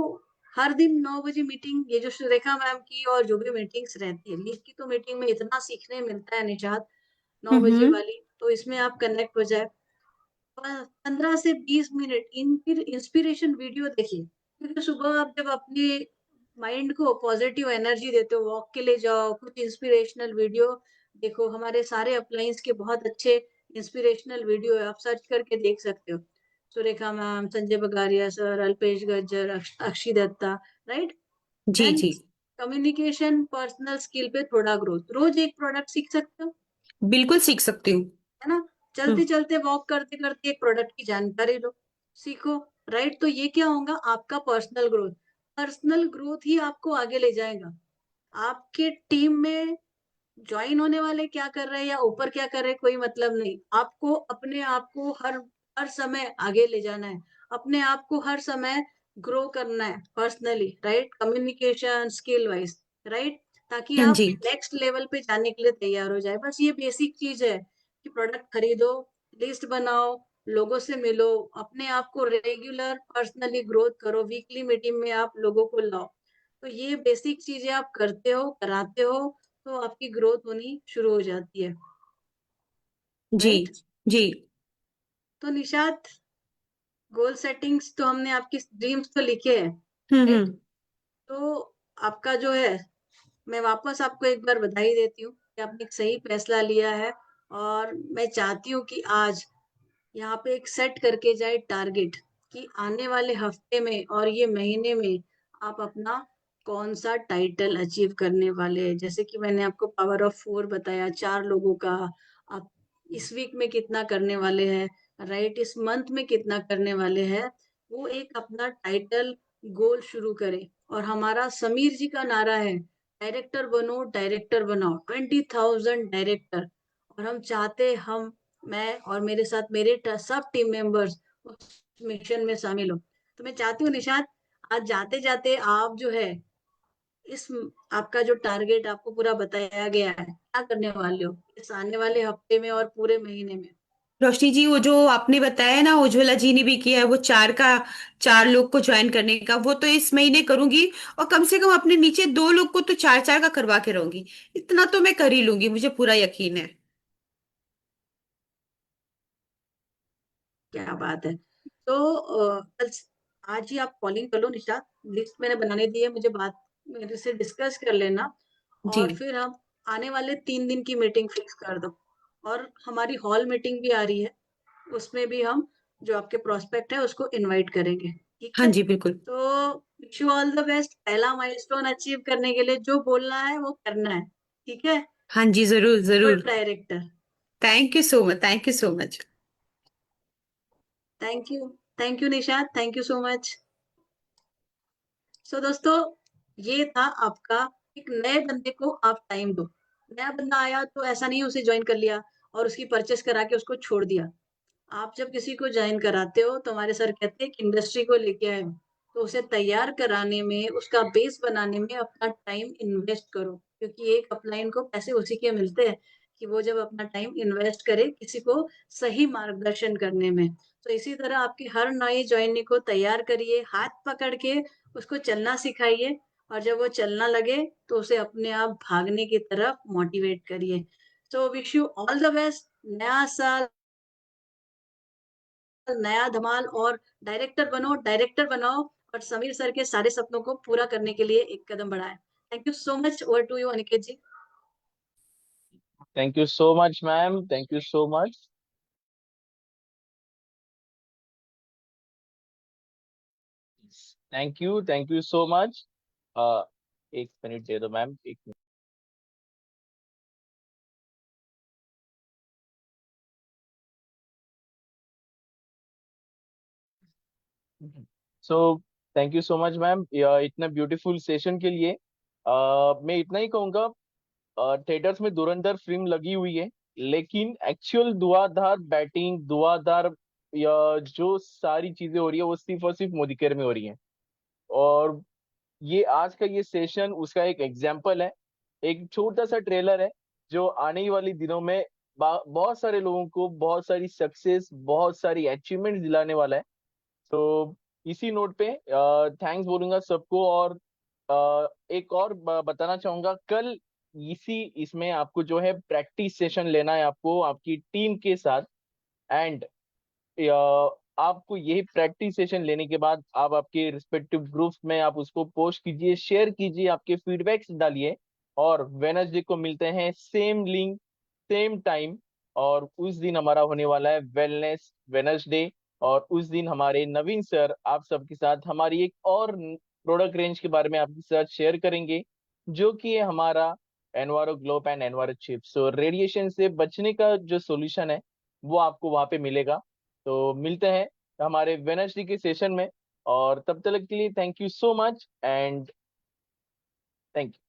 Speaker 2: हर दिन 9 बजे मीटिंग, ये जो सुरेखा मैम की और जो भी मीटिंग्स रहती है, लीग की तो मीटिंग में इतना सीखने मिलता है निशात, 9 बजे वाली, तो इसमें आप कनेक्ट हो जाए। 15 से 20 मिनट फिर इंस्पिरेशन वीडियो देखिए, क्योंकि सुबह आप जब अपने माइंड को पॉजिटिव एनर्जी देते हो, वॉक के लिए जाओ, कुछ इंस्पिरेशनल वीडियो देखो। हमारे सारे अपलाइंस के बहुत अच्छे इंस्पिरेशनल वीडियो है, आप सर्च करके देख सकते हो। सुरेखा मैम, संजय बगारिया सर, अल्पेश गज्जर, अक्षी दत्ता, राइट।
Speaker 3: जी
Speaker 2: देन
Speaker 3: जी,
Speaker 2: कम्युनिकेशन, पर्सनल स्किल पे थोड़ा ग्रोथ, रोज एक प्रोडक्ट सीख सकते हो,
Speaker 3: बिल्कुल सीख सकती हूँ।
Speaker 2: है ना। चलते चलते वॉक करते करते एक प्रोडक्ट की जानकारी लो, सीखो, राइट। तो ये क्या होगा, आपका पर्सनल ग्रोथ। पर्सनल ग्रोथ ही आपको आगे ले जाएगा। आपके टीम में ज्वाइन होने वाले क्या कर रहे हैं या ऊपर क्या कर रहे हैं, कोई मतलब नहीं। आपको अपने आप को हर हर समय आगे ले जाना है, अपने आप को हर समय ग्रो करना है personally, right, communication skill wise, right, ताकि
Speaker 3: हाँ
Speaker 2: आप
Speaker 3: जी,
Speaker 2: नेक्स्ट लेवल पे जाने के लिए तैयार हो जाए। बस ये बेसिक चीज है कि प्रोडक्ट खरीदो, लिस्ट बनाओ, लोगों से मिलो, अपने आप को रेगुलर पर्सनली ग्रोथ करो, वीकली मीटिंग में आप लोगों को लाओ। तो ये बेसिक चीजें आप करते हो, कराते हो, तो आपकी ग्रोथ होनी शुरू हो जाती है,
Speaker 3: जी
Speaker 2: राइट।
Speaker 3: जी।
Speaker 2: तो निशात, गोल सेटिंग्स तो हमने, आपकी ड्रीम्स तो लिखे हैं, राइट।
Speaker 3: हम्म।
Speaker 2: तो आपका जो है, मैं वापस आपको एक बार बधाई देती हूँ कि आपने एक सही फैसला लिया है। और मैं चाहती हूँ कि आज यहाँ पे एक सेट करके जाए टारगेट, कि आने वाले हफ्ते में और ये महीने में आप अपना कौन सा टाइटल अचीव करने वाले हैं। जैसे कि मैंने आपको पावर ऑफ 4 बताया, 4 लोगों का। आप इस वीक में कितना करने वाले हैं, राइट, इस मंथ में कितना करने वाले हैं, वो एक अपना टाइटल गोल शुरू करें। और हमारा समीर जी का नारा है, डायरेक्टर बनो, डायरेक्टर बनाओ, 20,000 डायरेक्टर। और हम चाहते, मैं और मेरे साथ मेरे सब टीम मेंबर्स उस मिशन में शामिल हो। तो मैं चाहती हूँ निशांत, आज जाते जाते आप जो है, इस आपका जो टारगेट आपको पूरा बताया गया है, क्या करने वाले हो इस आने वाले हफ्ते में और पूरे महीने में।
Speaker 3: रोशनी जी, वो जो आपने बताया ना, उज्ज्वला जी ने भी किया है, वो चार लोग को ज्वाइन करने का, वो तो इस महीने करूंगी। और कम से कम अपने नीचे 2 लोग को तो चार चार का करवा के रहूंगी। इतना तो मैं कर ही लूंगी, मुझे पूरा यकीन है।
Speaker 2: क्या बात है। तो आज ही आप कॉलिंग कर लो निशांत, लिस्ट मैंने बनाने दी है, मुझे बात मेरे से डिस्कस कर लेना।
Speaker 3: जी
Speaker 2: और फिर हम आने वाले 3 दिन की मीटिंग फिक्स कर दो। और हमारी हॉल मीटिंग भी आ रही है, उसमें भी हम जो आपके प्रोस्पेक्ट है उसको इनवाइट करेंगे, ठीक
Speaker 3: हाँ
Speaker 2: है।
Speaker 3: जी, बिल्कुल।
Speaker 2: तो wish you all the best. पहला माइलस्टोन अचीव करने के लिए जो बोलना है वो करना है, ठीक है।
Speaker 3: हाँ जी, जरूर
Speaker 2: सुपर
Speaker 3: जरूर।
Speaker 2: Director.
Speaker 3: Thank you so much, thank you so much.
Speaker 2: Thank you, thank you Nishant, thank you so much. So दोस्तों, ये था आपका, एक नए बंदे को आप टाइम दो। नया बंदा आया तो ऐसा नहीं उसे ज्वाइन कर लिया और उसकी परचेस करा के उसको छोड़ दिया। आप जब किसी को ज्वाइन कराते हो तो हमारे सर कहते हैं कि इंडस्ट्री को लेके आए हो, तो उसे तैयार कराने में, उसका बेस बनाने में अपना टाइम इन्वेस्ट करो, क्योंकि एक अपलाइन को पैसे उसी के मिलते हैं कि वो जब अपना टाइम इन्वेस्ट करे किसी को सही मार्गदर्शन करने में। तो इसी तरह आपके हर नए ज्वाइनी को तैयार करिए, हाथ पकड़ के उसको चलना सिखाइए। और जब वो चलना लगे तो उसे अपने आप भागने की तरफ मोटिवेट करिए। तो wish you all the best. नया साल, नया धमाल, और डायरेक्टर बनो, डायरेक्टर बनाओ, और समीर सर के सारे सपनों को पूरा करने के लिए एक कदम बढ़ाएं। Thank you so much. Over to you Aniket ji.
Speaker 1: Thank you so much ma'am, thank you so much. Thank you so much. एक मिनट दे दो मैम, एक minute. So thank you so much ma'am, इतना ब्यूटीफुल सेशन के लिए। मैं इतना ही कहूंगा, थिएटर्स में धुरंधर फिल्म लगी हुई है, लेकिन एक्चुअल धुआंधार बैटिंग, धुआंधार या जो सारी चीजें हो रही है वो सिर्फ और सिर्फ मोदी केयर में हो रही है। और ये आज का ये सेशन उसका एक एग्जाम्पल है, एक छोटा सा ट्रेलर है जो आने ही वाले दिनों में बहुत सारे लोगों को बहुत सारी सक्सेस, बहुत सारी अचीवमेंट दिलाने वाला है। तो इसी नोट पे थैंक्स बोलूंगा सबको, और एक और बताना चाहूंगा, कल इसमें आपको जो है प्रैक्टिस सेशन लेना है आपको आपकी टीम के साथ। एंड आपको यही प्रैक्टिस सेशन लेने के बाद आप आपके रिस्पेक्टिव ग्रुप्स में आप उसको पोस्ट कीजिए, शेयर कीजिए, आपके फीडबैक्स डालिए। और वेनसडे को मिलते हैं, सेम लिंक सेम टाइम। और उस दिन हमारा होने वाला है वेलनेस वेनसडे। और उस दिन हमारे नवीन सर आप सबके साथ हमारी एक और प्रोडक्ट रेंज के बारे में आपके साथ शेयर करेंगे, जो कि है हमारा enviro globe and enviro chip. So radiation से बचने का जो सॉल्यूशन है वो आपको वहां पे मिलेगा। तो मिलते हैं हमारे वेनसडे के सेशन में। और तब तक के लिए thank you so much and thank you.